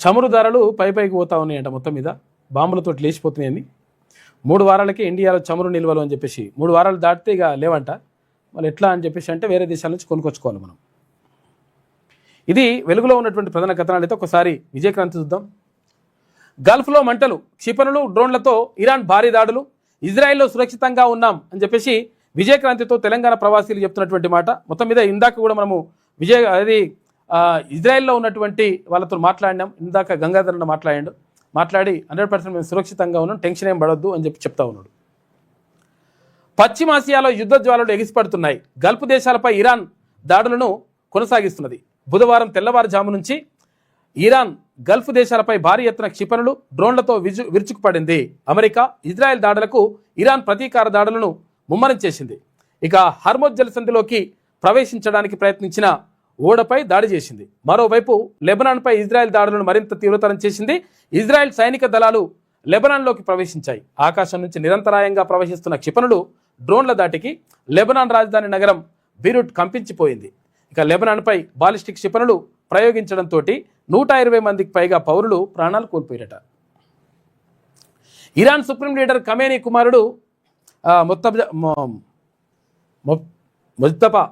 చమురు ధరలు పైకి పోతా ఉన్నాయంట. మొత్తం మీద బాంబులతో లేచిపోతున్నాయని 3 వారాలకే ఇండియాలో చమురు నిల్వలు అని చెప్పేసి 3 వారాలు దాటితే ఇక లేవంట. మళ్ళీ ఎట్లా అని చెప్పేసి అంటే వేరే దేశాల నుంచి కొనుక్కొచ్చుకోవాలి మనం. ఇది వెలుగులో ఉన్నటువంటి ప్రధాన కథనాలు. అయితే ఒకసారి విజయక్రాంతి చూద్దాం. గల్ఫ్లో మంటలు, క్షిపణులు, డ్రోన్లతో ఇరాన్ భారీ దాడులు, ఇజ్రాయెల్లో సురక్షితంగా ఉన్నాం అని చెప్పేసి విజయక్రాంతితో తెలంగాణ ప్రవాసీలు చెప్తున్నటువంటి మాట. మొత్తం మీద ఇందాక కూడా మనము ఇజ్రాయెల్లో ఉన్నటువంటి వాళ్ళతో మాట్లాడినాం. ఇందాక గంగాధరన్న మాట్లాడి 100% మేము సురక్షితంగా ఉన్నాం, టెన్షన్ ఏం పడొద్దు అని చెప్తా ఉన్నాడు. పశ్చిమాసియాలో యుద్ధ జ్వాలలు ఎగిసిపడుతున్నాయి. గల్ఫ్ దేశాలపై ఇరాన్ దాడులను కొనసాగిస్తున్నది. బుధవారం తెల్లవారుజాము నుంచి ఇరాన్ గల్ఫ్ దేశాలపై భారీ ఎత్తున క్షిపణులు, డ్రోన్లతో విరుచుకుపడింది. అమెరికా, ఇజ్రాయెల్ దాడులకు ఇరాన్ ప్రతీకార దాడులను ముమ్మరం చేసింది. ఇక హర్మోజ్ జలసంధిలోకి ప్రవేశించడానికి ప్రయత్నించిన ఓడపై దాడి చేసింది. మరోవైపు లెబనాన్పై ఇజ్రాయెల్ దాడులను మరింత తీవ్రతరం చేసింది. ఇజ్రాయెల్ సైనిక దళాలు లెబనాన్లోకి ప్రవేశించాయి. ఆకాశం నుంచి నిరంతరాయంగా ప్రవేశిస్తున్న క్షిపణులు, డ్రోన్ల దాటికి లెబనాన్ రాజధాని నగరం బీరూట్ కంపించిపోయింది. ఇక లెబనాన్పై బాలిస్టిక్ క్షిపణులు ప్రయోగించడంతో 120 మందికి పైగా పౌరులు ప్రాణాలు కోల్పోయారట. ఇరాన్ సుప్రీం లీడర్ ఖమేనీ కుమారుడు ముజ్తబా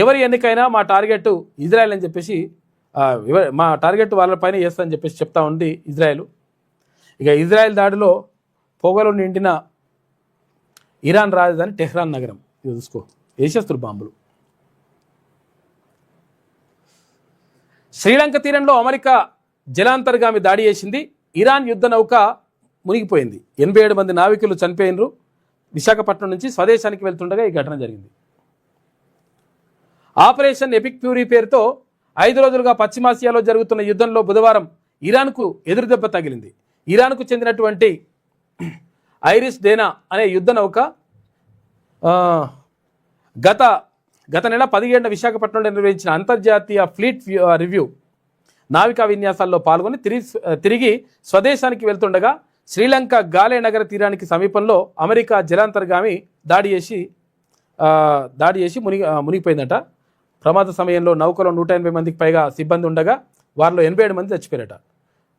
ఎవరి ఎన్నికైనా మా టార్గెట్ ఇజ్రాయెల్ అని చెప్పేసి, మా టార్గెట్ వాళ్ళపైన చేస్తారని చెప్పేసి చెప్తా ఉంది ఇజ్రాయెల్. ఇక ఇజ్రాయెల్ దాడిలో పొగలు నిండిన ఇరాన్ రాజధాని టెహ్రాన్ నగరం ఇది చూసుకో వేసేస్తారు బాంబులు. శ్రీలంక తీరంలో అమెరికా జలాంతర్గామి దాడి చేసింది. ఇరాన్ యుద్ధ నౌక మునిగిపోయింది. 87 మంది నావికులు చనిపోయినరు. విశాఖపట్నం నుంచి స్వదేశానికి వెళ్తుండగా ఈ ఘటన జరిగింది. ఆపరేషన్ ఎపిక్ ఫ్యూరీ పేరుతో 5 రోజులుగా పశ్చిమాసియాలో జరుగుతున్న యుద్ధంలో బుధవారం ఇరాన్కు ఎదురుదెబ్బ తగిలింది. ఇరాన్కు చెందినటువంటి ఐరిస్ డేనా అనే యుద్ధ నౌక గత నెల 17న విశాఖపట్నంలో నిర్వహించిన అంతర్జాతీయ ఫ్లీట్ రివ్యూ నావికా విన్యాసాల్లో పాల్గొని తిరిగి స్వదేశానికి వెళ్తుండగా శ్రీలంక గాలే నగర తీరానికి సమీపంలో అమెరికా జలాంతర్గామి దాడి చేసి మునిగిపోయిందట. ప్రమాద సమయంలో నౌకలో 180 మందికి పైగా సిబ్బంది ఉండగా వారిలో 87 మంది చచ్చిపోయారట.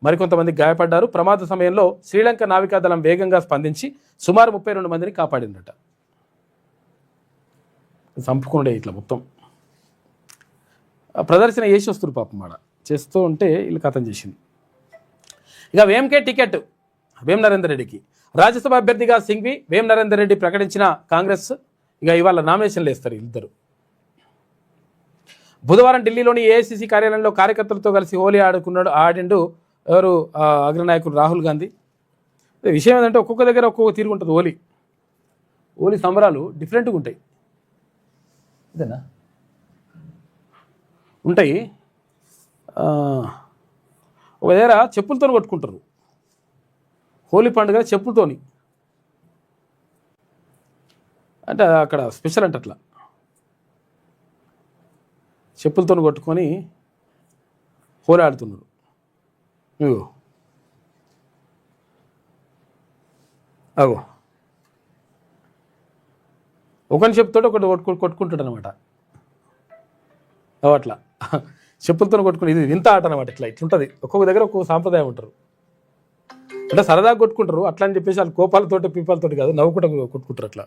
మరికొంతమంది గాయపడ్డారు. ప్రమాద సమయంలో శ్రీలంక నావికాదళం వేగంగా స్పందించి సుమారు 32 మందిని కాపాడిందట. చంపుకుండే ఇట్లా మొత్తం ప్రదర్శన చేసి వస్తారు పాపం ఆడ చేస్తూ ఉంటే వీళ్ళు కథం చేసింది. ఇక వేంకే టికెట్ వేం నరేందర్ రెడ్డికి రాజ్యసభ అభ్యర్థిగా సింఘ్వి, వేం నరేందర్ రెడ్డి ప్రకటించిన కాంగ్రెస్ ఇక ఇవాళ నామినేషన్లు వేస్తారు ఇద్దరు. బుధవారం ఢిల్లీలోని ఏఐసిసి కార్యాలయంలో కార్యకర్తలతో కలిసి హోలీ ఆడిండు ఎవరు అగ్రనాయకుడు రాహుల్ గాంధీ. విషయం ఏంటంటే ఒక్కొక్క దగ్గర ఒక్కొక్క తీరు ఉంటుంది. హోలీ సంబరాలు డిఫరెంట్గా ఉంటాయి. ఇదేనా ఉంటాయి. ఒక దగ్గర చెప్పులతో కొట్టుకుంటారు. హోలీ పండుగ చెప్పులతోని అంటే అక్కడ స్పెషల్ అంటే అట్లా చెప్పులతో కొట్టుకొని హోలీ ఆడుతున్నారు. అగో ఒకని చెప్పుతో ఒకటి కొట్టుకుంటాడు అనమాట. అట్లా చెప్పులతో కొట్టుకుని ఇది వింత ఆట అనమాట. ఇట్లుంటుంది. ఒక్కొక్క దగ్గర ఒక్కొక్క సాంప్రదాయం ఉంటారు. అంటే సరదాగా కొట్టుకుంటారు. అట్లా అని చెప్పేసి వాళ్ళు కోపాలతోటి పీపాలతోటి కాదు, నవ్వుకుంటా కొట్టుకుంటారు. అట్లా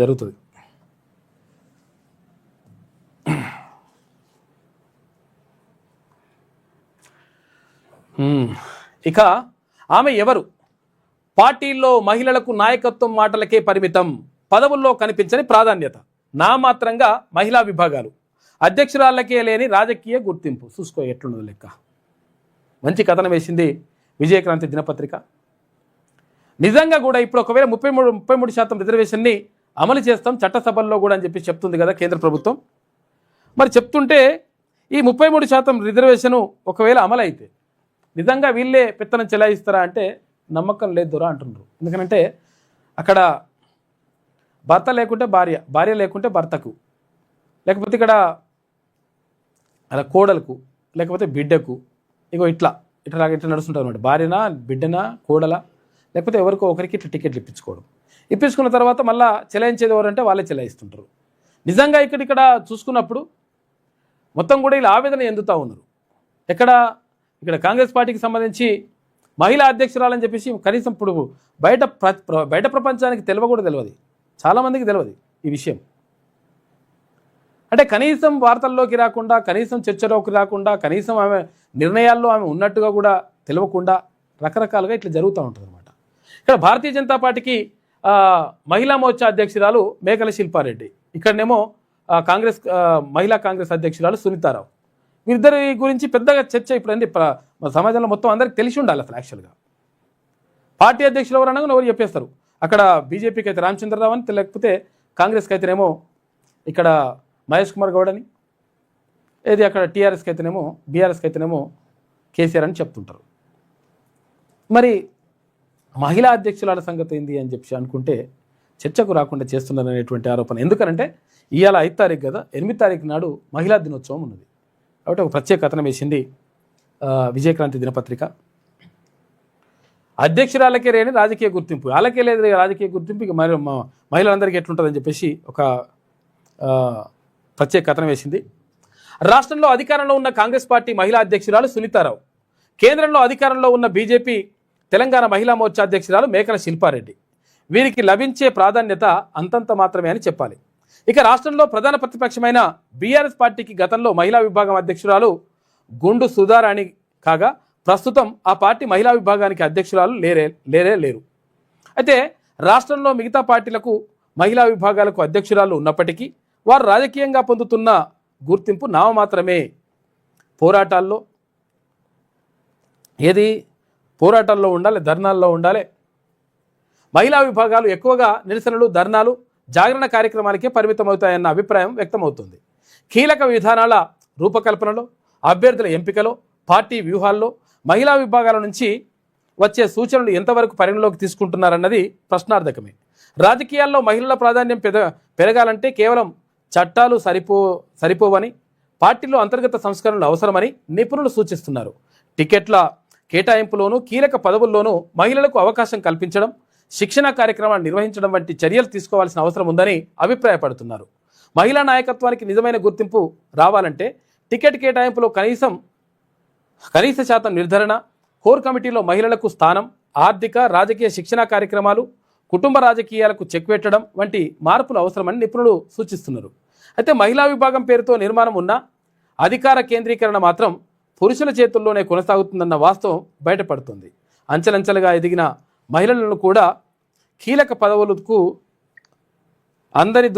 జరుగుతుంది. ఇక ఆమె ఎవరు? పార్టీల్లో మహిళలకు నాయకత్వం మాటలకే పరిమితం, పదవుల్లో కనిపించని ప్రాధాన్యత, నామాత్రంగా మహిళా విభాగాలు, అధ్యక్షురాళ్ళకే లేని రాజకీయ గుర్తింపు. చూసుకో ఎట్లున్నది లెక్క. మంచి కథనం వేసింది విజయక్రాంతి దినపత్రిక. నిజంగా కూడా ఇప్పుడు ఒకవేళ 33% రిజర్వేషన్ని అమలు చేస్తాం చట్టసభల్లో కూడా అని చెప్పి చెప్తుంది కదా కేంద్ర ప్రభుత్వం. మరి చెప్తుంటే ఈ 33% రిజర్వేషను ఒకవేళ అమలైతే నిజంగా వీళ్ళే పెత్తనం చెలాయిస్తారా అంటే నమ్మకం లేదు దొరా అంటున్నారు. ఎందుకంటే అక్కడ భర్త లేకుంటే భార్య, భార్య లేకుంటే భర్తకు, లేకపోతే ఇక్కడ అలా కోడలకు, లేకపోతే బిడ్డకు, ఇగో ఇట్లా నడుస్తుంటుంది అనమాట. భార్యనా, బిడ్డనా, కోడలా, లేకపోతే ఎవరికో ఒకరికి ఇట్లా టికెట్లు ఇప్పించుకున్న తర్వాత మళ్ళీ చెలాయించేది ఎవరంటే వాళ్ళే చెలాయిస్తుంటారు. నిజంగా ఇక్కడ చూసుకున్నప్పుడు మొత్తం కూడా ఇలా ఆవేదన చెందుతూ ఉన్నారు. ఇక్కడ కాంగ్రెస్ పార్టీకి సంబంధించి మహిళా అధ్యక్షురాలని చెప్పేసి కనీసం ఇప్పుడు బయట ప్రపంచానికి తెలియదు, చాలామందికి తెలియదు ఈ విషయం. అంటే కనీసం వార్తల్లోకి రాకుండా, కనీసం చర్చలోకి రాకుండా, కనీసం ఆమె నిర్ణయాల్లో ఆమె ఉన్నట్టుగా కూడా తెలియకుండా రకరకాలుగా ఇట్లా జరుగుతూ ఉంటుంది అనమాట. ఇక్కడ భారతీయ జనతా పార్టీకి మహిళా మోర్చా అధ్యక్షురాలు మేకల శిల్పారెడ్డి, ఇక్కడనేమో మహిళా కాంగ్రెస్ అధ్యక్షురాలు సునీతారావు. వీరిద్దరి గురించి పెద్దగా చర్చ ఇప్పుడండి సమాజంలో మొత్తం అందరికి తెలిసి ఉండాలి. అసలు యాక్చువల్గా పార్టీ అధ్యక్షులు ఎవరు అనగా ఎవరు చెప్పేస్తారు. అక్కడ బీజేపీకి అయితే రామచంద్రరావు అని, లేకపోతే కాంగ్రెస్కి అయితేనేమో ఇక్కడ మహేష్ కుమార్ గౌడ్ అని, ఏది అక్కడ టీఆర్ఎస్కి అయితేనేమో బీఆర్ఎస్కి అయితేనేమో కేసీఆర్ అని చెప్తుంటారు. మరి మహిళా అధ్యక్షురాల సంగతి ఏంది అని చెప్పి అనుకుంటే చర్చకు రాకుండా చేస్తున్నారనేటువంటి ఆరోపణ. ఎందుకనంటే ఇవాళ 5 తారీఖు కదా, 8 తారీఖు నాడు మహిళా దినోత్సవం ఉన్నది. కాబట్టి ఒక ప్రత్యేక కథనం వేసింది విజయక్రాంతి దినపత్రిక. అధ్యక్షురాలకే లేని రాజకీయ గుర్తింపు, వాళ్ళకే లేదు రాజకీయ గుర్తింపు, ఇక మరి మహిళలందరికీ ఎట్లుంటుందని చెప్పేసి ఒక ప్రత్యేక కథనం వేసింది. రాష్ట్రంలో అధికారంలో ఉన్న కాంగ్రెస్ పార్టీ మహిళా అధ్యక్షురాలు సునీతారావు, కేంద్రంలో అధికారంలో ఉన్న బీజేపీ తెలంగాణ మహిళా మోర్చా అధ్యక్షురాలు మేకల శిల్పారెడ్డి, వీరికి లభించే ప్రాధాన్యత అంతంత మాత్రమే అని చెప్పాలి. ఇక రాష్ట్రంలో ప్రధాన ప్రతిపక్షమైన బీఆర్ఎస్ పార్టీకి గతంలో మహిళా విభాగం అధ్యక్షురాలు గుండు సుధారాణి కాగా, ప్రస్తుతం ఆ పార్టీ మహిళా విభాగానికి అధ్యక్షురాలు లేరు. అయితే రాష్ట్రంలో మిగతా పార్టీలకు మహిళా విభాగాలకు అధ్యక్షురాలు ఉన్నప్పటికీ వారు రాజకీయంగా పొందుతున్న గుర్తింపు నామమాత్రమే. పోరాటాల్లో ఉండాలి, ధర్నాల్లో ఉండాలి. మహిళా విభాగాలు ఎక్కువగా నిరసనలు, ధర్నాలు, జాగరణ కార్యక్రమాలకే పరిమితమవుతాయన్న అభిప్రాయం వ్యక్తమవుతుంది. కీలక విధానాల రూపకల్పనలో, అభ్యర్థుల ఎంపికలో, పార్టీ వ్యూహాల్లో మహిళా విభాగాల నుంచి వచ్చే సూచనలు ఎంతవరకు పరిగణలోకి తీసుకుంటున్నారన్నది ప్రశ్నార్థకమే. రాజకీయాల్లో మహిళల ప్రాధాన్యం పెరగాలంటే కేవలం చట్టాలు సరిపోవని, పార్టీలో అంతర్గత సంస్కరణలు అవసరమని నిపుణులు సూచిస్తున్నారు. టికెట్ల కేటాయింపులోనూ, కీలక పదవుల్లోనూ మహిళలకు అవకాశం కల్పించడం, శిక్షణ కార్యక్రమాలు నిర్వహించడం వంటి చర్యలు తీసుకోవాల్సిన అవసరం ఉందని అభిప్రాయపడుతున్నారు. మహిళా నాయకత్వానికి నిజమైన గుర్తింపు రావాలంటే టికెట్ కేటాయింపులో కనీస శాతం నిర్ధారణ, కోర్ కమిటీలో మహిళలకు స్థానం, ఆర్థిక రాజకీయ శిక్షణ కార్యక్రమాలు, కుటుంబ రాజకీయాలకు చెక్ పెట్టడం వంటి మార్పులు అవసరమని నిపుణులు సూచిస్తున్నారు. అయితే మహిళా విభాగం పేరుతో నిర్మాణం ఉన్న అధికార కేంద్రీకరణ మాత్రం పురుషుల చేతుల్లోనే కొనసాగుతుందన్న వాస్తవం బయటపడుతుంది. అంచెలంచెలుగా ఎదిగిన మహిళలను కూడా కీలక పదవులకు అందరి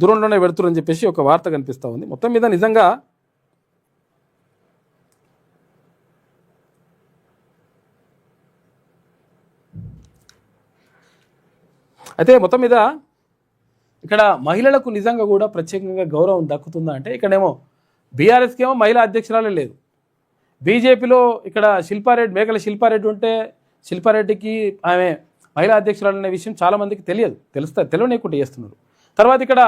దూరంలోనే పెడుతున్నారని చెప్పేసి ఒక వార్త కనిపిస్తూ ఉంది. మొత్తం మీద నిజంగా ఇక్కడ మహిళలకు నిజంగా కూడా ప్రత్యేకంగా గౌరవం దక్కుతుందా అంటే, ఇక్కడేమో బీఆర్ఎస్కి ఏమో మహిళా అధ్యక్షురాలే లేదు. బీజేపీలో ఇక్కడ మేకల శిల్పారెడ్డి ఉంటే శిల్పారెడ్డికి ఆమె మహిళా అధ్యక్షురాలు అనే విషయం చాలామందికి తెలియనీయకుండా చేస్తున్నారు. తర్వాత ఇక్కడ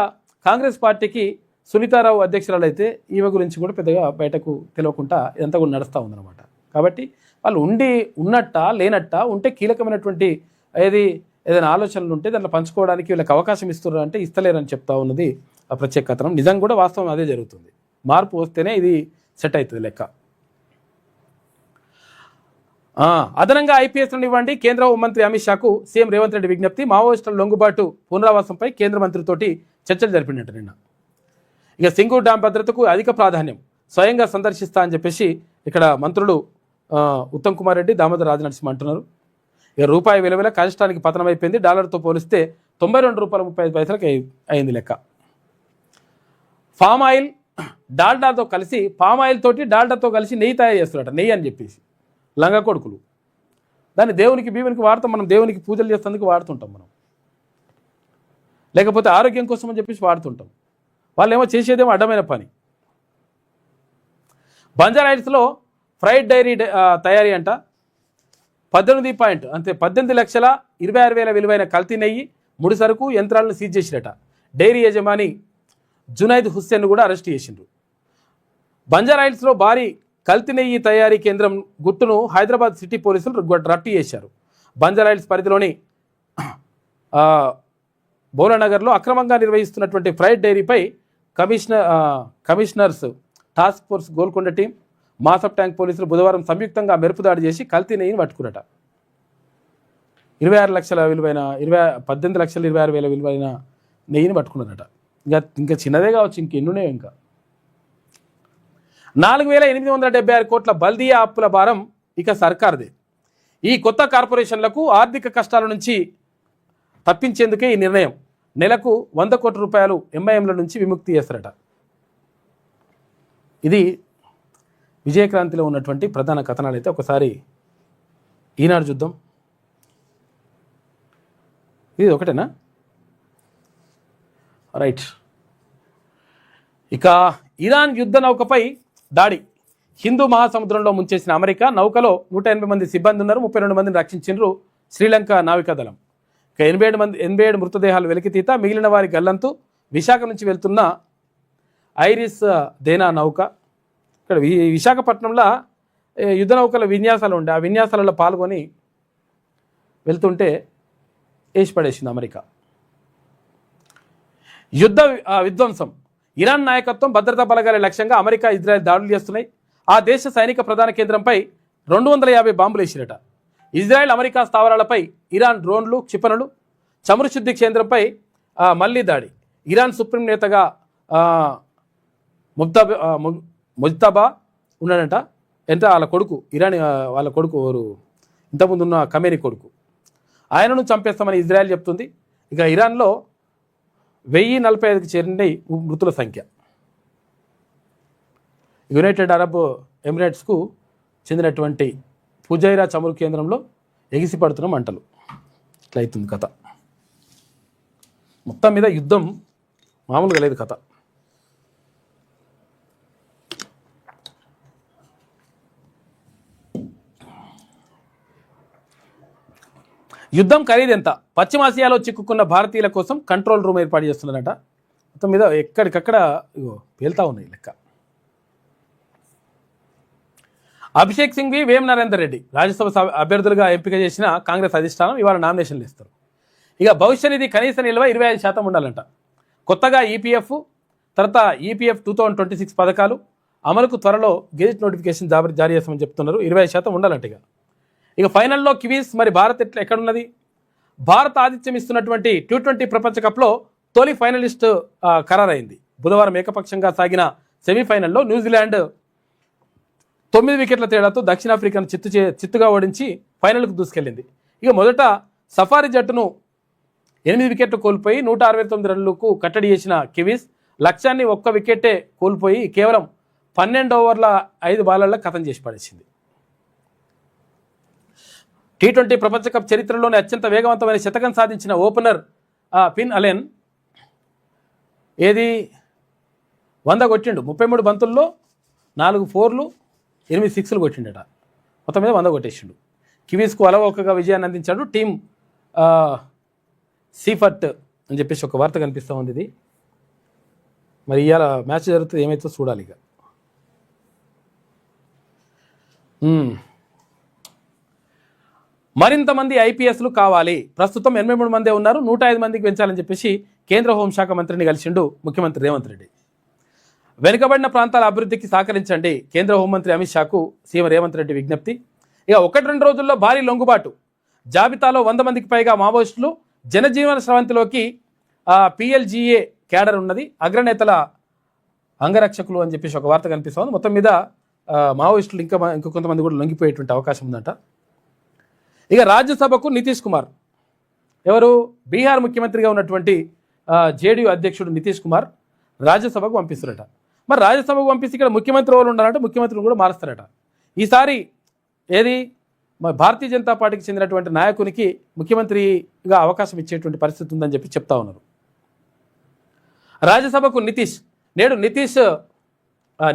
కాంగ్రెస్ పార్టీకి సునీతారావు అధ్యక్షురాలు అయితే ఈమె గురించి కూడా పెద్దగా బయటకు తెలియకుండా ఇదంతా కూడా నడుస్తూ ఉందన్నమాట. కాబట్టి వాళ్ళు ఉన్నట్ట లేనట్ట ఉంటే కీలకమైనటువంటి ఏదైనా ఆలోచనలు ఉంటే దాంట్లో పంచుకోవడానికి వీళ్ళకి అవకాశం ఇస్తున్నారు అంటే ఇస్తలేరని చెప్తా ఉన్నది ఆ ప్రత్యేక కథనం. నిజంగా కూడా వాస్తవం అదే జరుగుతుంది. మార్పు వస్తేనే ఇది సెట్ అవుతుంది లెక్క. అదనంగా ఐపీఎస్లను ఇవ్వండి, కేంద్ర హోంమంత్రి అమిత్ షాకు సీఎం రేవంత్ రెడ్డి విజ్ఞప్తి. మావోయిస్టుల లొంగుబాటు పునరావాసంపై కేంద్ర మంత్రితోటి చర్చలు జరిపినట్టు నిన్న. ఇక సింగూర్ డ్యాం భద్రతకు అధిక ప్రాధాన్యం, స్వయంగా సందర్శిస్తా అని చెప్పేసి ఇక్కడ మంత్రులు ఉత్తమ్ కుమార్ రెడ్డి, దామోదర్ రాజనరసింహ అంటున్నారు. ఇక రూపాయి విలువల కనిష్టానికి పతనం అయిపోయింది. డాలర్తో పోలిస్తే ₹92.35 అయింది లెక్క. పామ్ ఆయిల్ డాల్డాతో కలిసి డాల్డాతో కలిసి నెయ్యి తయారు చేస్తున్నారట. నెయ్యి అని చెప్పేసి లంగా కొడుకులు దాన్ని దేవునికి భీమునికి వాడతాం. మనం దేవునికి పూజలు చేసేందుకు వాడుతుంటాం మనం, లేకపోతే ఆరోగ్యం కోసం అని చెప్పేసి వాడుతుంటాం. వాళ్ళు ఏమో చేసేదేమో అడ్డమైన పని. బంజారాహిల్స్లో ఫ్రైడ్ డైరీ తయారీ అంట 18,26,26,000 విలువైన కల్తీ నెయ్యి, ముడి సరుకు, యంత్రాలను సీజ్ చేసిరట. డైరీ యజమాని జునైద్ హుస్సేన్ కూడా అరెస్ట్ చేసిండ్రు. బంజారాహిల్స్లో భారీ కల్తీ నెయ్యి తయారీ కేంద్రం గుట్టును హైదరాబాద్ సిటీ పోలీసులు రట్టు చేశారు. బంజారాహిల్స్ పరిధిలోని బౌలానగర్లో అక్రమంగా నిర్వహిస్తున్నటువంటి ఫ్రైడ్ డైరీపై commissioner's task force Golconda team, Masab tank పోలీసులు బుధవారం సంయుక్తంగా మెరుపు దాడి చేసి కల్తీ నెయ్యిని పట్టుకున్నట. 26 లక్షల విలువైన 18,26,000 విలువైన నెయ్యిని పట్టుకున్నారట. ఇంకా చిన్నదే కావచ్చు, ఇంకెన్నునే. ఇంకా 4,876 కోట్ల బల్దియా అప్పుల భారం ఇక సర్కార్దే. ఈ కొత్త కార్పొరేషన్లకు ఆర్థిక కష్టాల నుంచి తప్పించేందుకే ఈ నిర్ణయం. నెలకు 100 కోట్ల రూపాయలు ఎంఐఎంల నుంచి విముక్తి చేస్తారట. ఇది విజయక్రాంతిలో ఉన్నటువంటి ప్రధాన కథనాలు. అయితే ఒకసారి ఈనాడు చూద్దాం. ఇది ఒకటేనా? రైట్. ఇక ఇరాన్ యుద్ధ నౌకపై దాడి, హిందూ మహాసముద్రంలో ముంచేసిన అమెరికా. నౌకలో 180 మంది సిబ్బంది ఉన్నారు, 32 మందిని రక్షించారు శ్రీలంక నావికాదళం. ఇక 87 మృతదేహాలు వెలికితీత, మిగిలిన వారి గల్లంతు. విశాఖ నుంచి వెళ్తున్న ఐరిస్ దేనా నౌక. ఇక్కడ విశాఖపట్నంలో యుద్ధ నౌకల విన్యాసాలు ఉండే, ఆ విన్యాసాలలో పాల్గొని వెళ్తుంటే వేసి పడేసింది అమెరికా. యుద్ధ విధ్వంసం, ఇరాన్ నాయకత్వం భద్రతా బలగాల లక్ష్యంగా అమెరికా ఇజ్రాయెల్ దాడులు చేస్తున్నాయి. ఆ దేశ సైనిక ప్రధాన కేంద్రంపై 250 బాంబులు వేసిరట. ఇజ్రాయెల్ అమెరికా స్థావరాలపై ఇరాన్ డ్రోన్లు, క్షిపణులు. చమురు శుద్ధి కేంద్రంపై మళ్లీ దాడి. ఇరాన్ సుప్రీం నేతగా ముజ్తబా ఉన్నాడంట. ఎంత వాళ్ళ కొడుకు, ఇరాన్ వాళ్ళ కొడుకు ఎవరు, ఇంతకుముందు ఉన్న ఖమేనీ కొడుకు, ఆయనను చంపేస్తామని ఇజ్రాయెల్ చెప్తుంది. ఇక ఇరాన్లో 1045కి చేరిన మృతుల సంఖ్య. యునైటెడ్ అరబ్ ఎమిరేట్స్కు చెందినటువంటి ఫుజైరా చమురు కేంద్రంలో ఎగిసిపడుతున్న మంటలు. ఇట్లా అవుతుంది కథ. మొత్తం మీద యుద్ధం మామూలుగా లేదు కథ. యుద్ధం ఖరీదెంత, పశ్చిమాసియాలో చిక్కుకున్న భారతీయుల కోసం కంట్రోల్ రూమ్ ఏర్పాటు చేస్తున్నారట. మొత్తం మీద ఎక్కడికక్కడ పేలుతా ఉన్నాయి లెక్క. అభిషేక్ సింఘ్వి, వేం నరేందర్ రెడ్డి రాజ్యసభ అభ్యర్థులుగా ఎంపిక చేసిన కాంగ్రెస్ అధిష్టానం ఇవాళ నామినేషన్లు ఇస్తారు. ఇక భవిష్య నిధి కనీస నిల్వ 25% ఉండాలంట. కొత్తగా ఈపీఎఫ్, తర్వాత ఈపీఎఫ్ 2026 పథకాలు అమలుకు త్వరలో గెజిట్ నోటిఫికేషన్ జారీ చేస్తామని చెప్తున్నారు. 20% ఉండాలంట. ఇక ఫైనల్లో కివీస్. మరి భారత్ ఎక్కడున్నది? భారత్ ఆతిథ్యం ఇస్తున్నటువంటి T20 ప్రపంచ కప్లో తొలి ఫైనలిస్ట్ ఖరారైంది. బుధవారం ఏకపక్షంగా సాగిన సెమీఫైనల్లో న్యూజిలాండ్ 9 వికెట్ల తేడాతో దక్షిణాఫ్రికాను చిత్తుగా ఓడించి ఫైనల్కు దూసుకెళ్లింది. ఇక మొదట సఫారీ జట్టును 8 వికెట్లు కోల్పోయి 169 రన్లకు కట్టడి చేసిన కివీస్ లక్ష్యాన్ని 1 వికెట్టే కోల్పోయి కేవలం 12 ఓవర్ల 5 బాలల్లో ఖతం చేసి పడేసింది. T20 ప్రపంచ కప్ చరిత్రలోనే అత్యంత వేగవంతమైన శతకం సాధించిన ఓపెనర్ ఫిన్ అలెన్ 100 కొట్టిండు. 33 బంతుల్లో 4 4లు 8 6లు కొట్టిండట. మొత్తం మీద 100 కొట్టేసిండు. కివీస్కు అలవోకగా విజయాన్ని అందించాడు టీం సీఫర్ట్ అని చెప్పేసి ఒక వార్త కనిపిస్తూ ఉంది. ఇది మరి ఇవాళ మ్యాచ్ జరుగుతుంది, ఏమైతే చూడాలి. ఇక మరింత మంది ఐపీఎస్లు కావాలి. ప్రస్తుతం 83 మందే ఉన్నారు, 105 మందికి పెంచాలని చెప్పేసి కేంద్ర హోంశాఖ మంత్రిని కలిసిండు ముఖ్యమంత్రి రేవంత్ రెడ్డి. వెనుకబడిన ప్రాంతాల అభివృద్ధికి సహకరించండి, కేంద్ర హోంమంత్రి అమిత్ షాకు సీఎం రేవంత్ రెడ్డి విజ్ఞప్తి. ఇక 1-2 రోజుల్లో భారీ లొంగుబాటు. జాబితాలో 100 మందికి పైగా మావోయిస్టులు. జనజీవన స్రవంతిలోకి PLGA క్యాడర్ ఉన్నది. అగ్రనేతల అంగరక్షకులు అని చెప్పేసి ఒక వార్త కనిపిస్తుంది. మొత్తం మీద మావోయిస్టులు ఇంకా కొంతమంది కూడా లొంగిపోయేటువంటి అవకాశం ఉందంట. ఇక రాజ్యసభకు నితీష్ కుమార్, ఎవరు బీహార్ ముఖ్యమంత్రిగా ఉన్నటువంటి JDU అధ్యక్షుడు నితీష్ కుమార్ రాజ్యసభకు పంపిస్తారట. మరి రాజ్యసభకు పంపిస్తే ఇక్కడ ముఖ్యమంత్రి ఎవరు ఉండాలంటే ముఖ్యమంత్రిని కూడా మారుస్తారట. ఈసారి ఏది భారతీయ జనతా పార్టీకి చెందినటువంటి నాయకునికి ముఖ్యమంత్రిగా అవకాశం ఇచ్చేటువంటి పరిస్థితి ఉందని చెప్పి చెప్తా ఉన్నారు. రాజ్యసభకు నేడు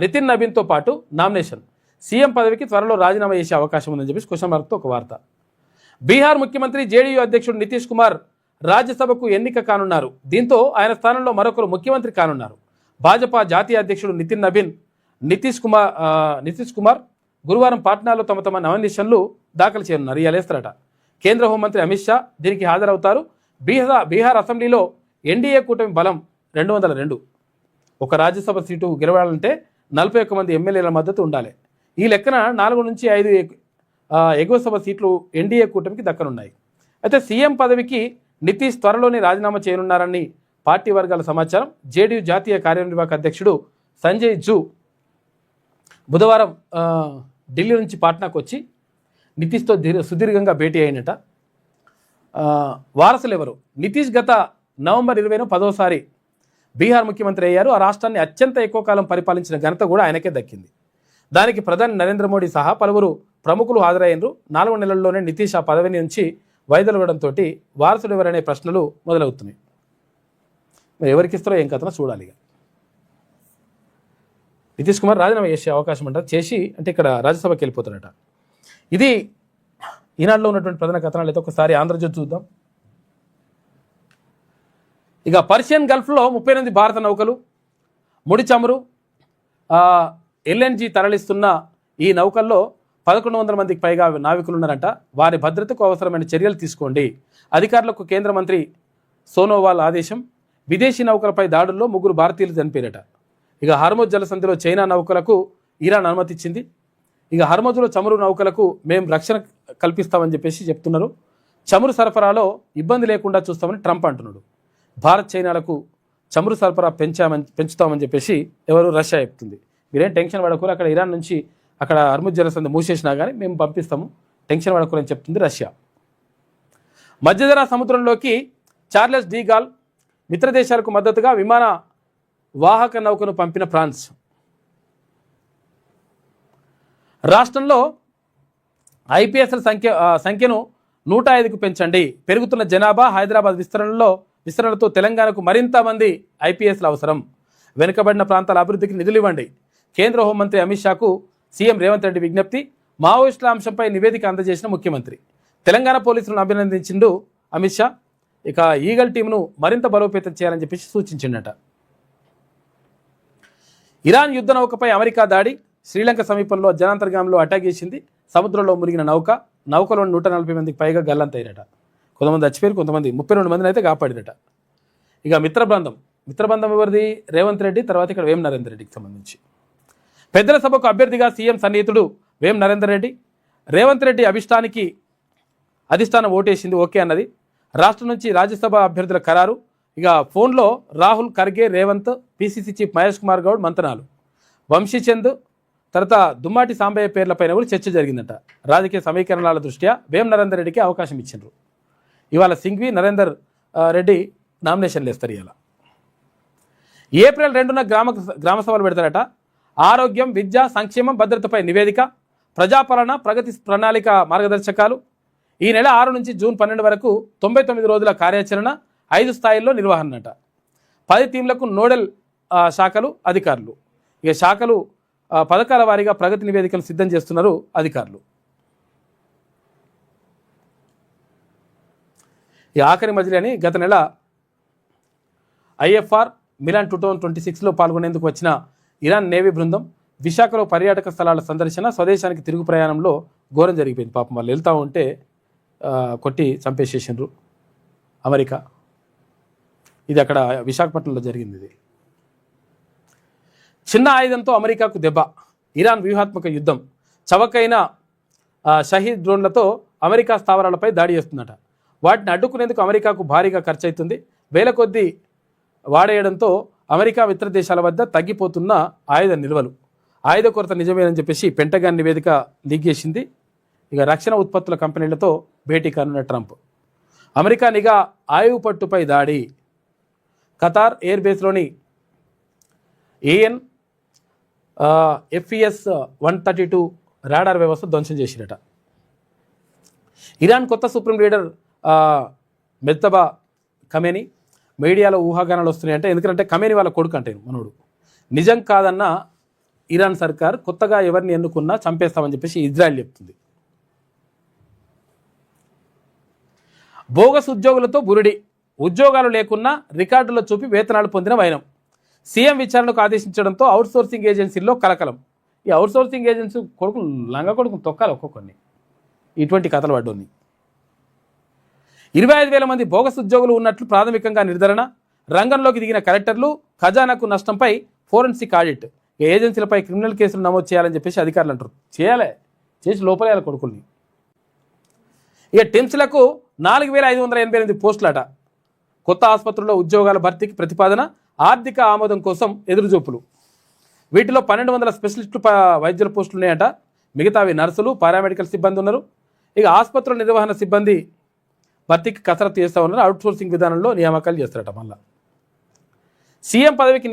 నితిన్ నబీన్తో పాటు నామినేషన్. సీఎం పదవికి త్వరలో రాజీనామా చేసే అవకాశం ఉందని చెప్పి క్వశ్చన్ మార్క్తో ఒక వార్త. బీహార్ ముఖ్యమంత్రి JDU అధ్యక్షుడు నితీష్ కుమార్ రాజ్యసభకు ఎన్నిక కానున్నారు. దీంతో ఆయన స్థానంలో మరొకరు ముఖ్యమంత్రి కానున్నారు. భాజపా జాతీయ అధ్యక్షుడు నితీష్ కుమార్ గురువారం పాట్నాలో తమ నామినేషన్లు దాఖలు చేయనున్నారు. ఇవాళ వేస్తారట. కేంద్ర హోంమంత్రి అమిత్ షా దీనికి హాజరవుతారు. బీహార్ అసెంబ్లీలో ఎన్డీఏ కూటమి బలం 202. ఒక రాజ్యసభ సీటు గెలవాలంటే 41 మంది ఎమ్మెల్యేల మద్దతు ఉండాలి. ఈ లెక్కన 4 నుంచి 5 ఎగువ సభ సీట్లు ఎన్డీఏ కూటమికి దక్కనున్నాయి. అయితే సీఎం పదవికి నితీష్ త్వరలోనే రాజీనామా చేయనున్నారని పార్టీ వర్గాల సమాచారం. JDU జాతీయ కార్యనిర్వాహక అధ్యక్షుడు సంజయ్ జూ బుధవారం ఢిల్లీ నుంచి పాట్నాకు వచ్చి నితీష్తో సుదీర్ఘంగా భేటీ అయినట. వారసులు ఎవరు? నితీష్ గత నవంబర్ 20న 10వసారి బీహార్ ముఖ్యమంత్రి అయ్యారు. ఆ రాష్ట్రాన్ని అత్యంత ఎక్కువ కాలం పరిపాలించిన ఘనత కూడా ఆయనకే దక్కింది. దానికి ప్రధాని నరేంద్ర మోడీ సహా పలువురు ప్రముఖులు హాజరయ్యారు. 4 నెలల్లోనే నితీష్ ఆ పదవి నుంచి వైదొలగడంతో వారసుడు ఎవరనే ప్రశ్నలు మొదలవుతున్నాయి. మరి ఎవరికి ఇస్తారో ఏం కథనో చూడాలి. ఇక నితీష్ కుమార్ రాజీనామా చేసే అవకాశం అంటారు, చేసి అంటే ఇక్కడ రాజ్యసభకి వెళ్ళిపోతారట. ఇది ఈనాడులో ఉన్నటువంటి ప్రధాన కథనాలు. అయితే ఒకసారి ఆంధ్రజ్యోతి చూద్దాం. ఇక పర్షియన్ గల్ఫ్లో 38 భారత నౌకలు ముడి చమురు LNG తరలిస్తున్న ఈ నౌకల్లో 1100 మందికి పైగా నావికులు ఉన్నారంట. వారి భద్రతకు అవసరమైన చర్యలు తీసుకోండి. అధికారులకు కేంద్ర మంత్రి సోనోవాల్ ఆదేశం. విదేశీ నౌకలపై దాడుల్లో 3 భారతీయులు చనిపోయారట. ఇక హర్మోజ్ జలసంధిలో చైనా నౌకలకు ఇరాన్ అనుమతి ఇచ్చింది. ఇక హర్మోజ్లో చమురు నౌకలకు మేము రక్షణ కల్పిస్తామని చెప్పేసి చెప్తున్నారు. చమురు సరఫరాలో ఇబ్బంది లేకుండా చూస్తామని ట్రంప్ అంటున్నాడు. భారత్ చైనాలకు చమురు సరఫరా పెంచుతామని చెప్పేసి రష్యా చెప్తుంది. మీరేం టెన్షన్ పడకూరు, అక్కడ ఇరాన్ నుంచి అక్కడ హర్మోజ్ జలసంధి మూసేసినా కానీ మేము పంపిస్తాము, టెన్షన్ పడకూరని చెప్తుంది రష్యా. మధ్యధరా సముద్రంలోకి చార్లెస్ డి గాల్ మిత్ర దేశాలకు మద్దతుగా విమాన వాహక నౌకను పంపిన ఫ్రాన్స్. రాష్ట్రంలో IPSల సంఖ్యను 105కు పెంచండి. పెరుగుతున్న జనాభా, హైదరాబాద్ విస్తరణలతో తెలంగాణకు మరింత మంది IPSలు అవసరం. వెనుకబడిన ప్రాంతాల అభివృద్ధికి నిధులు ఇవ్వండి. కేంద్ర హోంమంత్రి అమిత్ షాకు సీఎం రేవంత్ రెడ్డి విజ్ఞప్తి. మావోయిస్టుల అంశంపై నివేదిక అందజేసిన ముఖ్యమంత్రి. తెలంగాణ పోలీసులను అభినందించిండు అమిత్ షా. ఇక ఈగల్ టీంను మరింత బలోపేతం చేయాలని చెప్పేసి సూచించిండట. ఇరాన్ యుద్ధ నౌకపై అమెరికా దాడి. శ్రీలంక సమీపంలో జనాంతర్గామంలో అటాక్ చేసింది. సముద్రంలో మునిగిన నౌకలో 140 మందికి పైగా గల్లంతైనట. కొంతమంది చచ్చిపోయారు, కొంతమంది 32 మందిని అయితే కాపాడినట. ఇక మిత్రబంధం ఎవరిది? రేవంత్ రెడ్డి, తర్వాత ఇక్కడ వేం నరేందర్ రెడ్డికి సంబంధించి. పెద్దల సభకు అభ్యర్థిగా సీఎం సన్నిహితుడు వేం నరేందర్ రెడ్డి. రేవంత్ రెడ్డి అధిష్టానం ఓటేసింది, ఓకే అన్నది. రాష్ట్రం నుంచి రాజ్యసభ అభ్యర్థుల ఖరారు. ఇక ఫోన్లో రాహుల్, ఖర్గే, రేవంత్, PCC చీఫ్ మహేష్ కుమార్ గౌడ్ మంతనాలు. వంశీచంద్ తర్వాత దుమ్మాటి సాంబయ్య పేర్లపైన కూడా చర్చ జరిగిందట. రాజకీయ సమీకరణాల దృష్ట్యా వేం నరేందర్ రెడ్డికి అవకాశం ఇచ్చిండ్రు. ఇవాళ సింఘ్వి, నరేందర్ రెడ్డి నామినేషన్లు వేస్తారు. ఇవాళ ఏప్రిల్ 2న గ్రామ సభలు పెడతారట. ఆరోగ్యం, విద్య, సంక్షేమం, భద్రతపై నివేదిక, ప్రజాపాలన, ప్రగతి ప్రణాళిక మార్గదర్శకాలు. ఈ నెల 6 నుంచి జూన్ 12 వరకు 99 రోజుల కార్యాచరణ, 5 స్థాయిల్లో నిర్వహణట. 10 టీంలకు నోడల్ శాఖలు, అధికారులు. ఇక శాఖలు పథకాల వారీగా ప్రగతి నివేదికలు సిద్ధం చేస్తున్నారు అధికారులు. ఈ ఆఖరి మజిలీ అని గత నెల IFR మిలాన్ 2026లో పాల్గొనేందుకు వచ్చిన ఇరాన్ నేవీ బృందం విశాఖలో పర్యాటక స్థలాల సందర్శన, స్వదేశానికి తిరుగు ప్రయాణంలో ఘోరం జరిగిపోయింది. పాపం వాళ్ళు వెళ్తూ ఉంటే కొట్టి చంపేసేసిండ్రు అమెరికా. ఇది అక్కడ విశాఖపట్నంలో జరిగింది. ఇది చిన్న ఆయుధంతో అమెరికాకు దెబ్బ. ఇరాన్ వ్యూహాత్మక యుద్ధం. చవకైన షహీద్ డ్రోన్లతో అమెరికా స్థావరాలపై దాడి చేస్తుందట. వాటిని అడ్డుకునేందుకు అమెరికాకు భారీగా ఖర్చు అవుతుంది. వేల కొద్దీ వాడేయడంతో అమెరికా మిత్ర దేశాల వద్ద తగ్గిపోతున్న ఆయుధ నిల్వలు. ఆయుధ కొరత నిజమేనని చెప్పేసి పెంటగాన్ నివేదిక లీక్ చేసింది. ఇక రక్షణ ఉత్పత్తుల కంపెనీలతో భేటీ కానున్న ట్రంప్. అమెరికా నిఘా ఆయువు పట్టుపై దాడి. ఖతార్ ఎయిర్ బేస్లోని AN FES 132 రాడార్ వ్యవస్థ ధ్వంసం చేసిరట. ఇరాన్ కొత్త సుప్రీం లీడర్ మెజ్తబా ఖమేనీ. మీడియాలో ఊహాగానాలు వస్తున్నాయంటే, ఎందుకంటే ఖమేనీ వాళ్ళ కొడుకు అంటే మనోడు. నిజం కాదన్న ఇరాన్ సర్కార్ కొత్తగా ఎవరిని ఎన్నుకున్నా చంపేస్తామని చెప్పేసి ఇజ్రాయెల్ చెప్తుంది. బోగస్ ఉద్యోగులతో బురిడి. ఉద్యోగాలు లేకున్నా రికార్డులో చూపి వేతనాలు పొందిన వైనం. సీఎం విచారణకు ఆదేశించడంతో అవుట్సోర్సింగ్ ఏజెన్సీల్లో కలకలం. ఈ అవుట్సోర్సింగ్ ఏజెన్సీ కొడుకులు లంగ కొడుకుని తొక్కాలి ఒక్కొక్కరిని. ఇటువంటి కథలు పడ్డోని. 25,000 మంది బోగస్ ఉద్యోగులు ఉన్నట్లు ప్రాథమికంగా నిర్ధారణ. రంగంలోకి దిగిన కలెక్టర్లు. ఖజానాకు నష్టంపై ఫోరెన్సిక్ ఆడిట్. ఏజెన్సీలపై క్రిమినల్ కేసులు నమోదు చేయాలని చెప్పేసి అధికారులు అంటారు. చేసి లోపలేయాలి కొడుకుల్ని. ఇక టిమ్స్లకు 4,588 పోస్టులట. కొత్త ఆసుపత్రుల్లో ఉద్యోగాల భర్తీకి ప్రతిపాదన. ఆర్థిక ఆమోదం కోసం ఎదురుచూపులు. వీటిలో 1,200 స్పెషలిస్టు వైద్యుల పోస్టులు ఉన్నాయట. మిగతావి నర్సులు, పారామెడికల్ సిబ్బంది ఉన్నారు. ఇక ఆసుపత్రుల నిర్వహణ సిబ్బంది భర్తీకి కసరత్తు చేస్తూ ఉన్నారు. అవుట్సోర్సింగ్ విధానంలో నియామకాలు చేస్తారట. మళ్ళా సీఎం పదవికి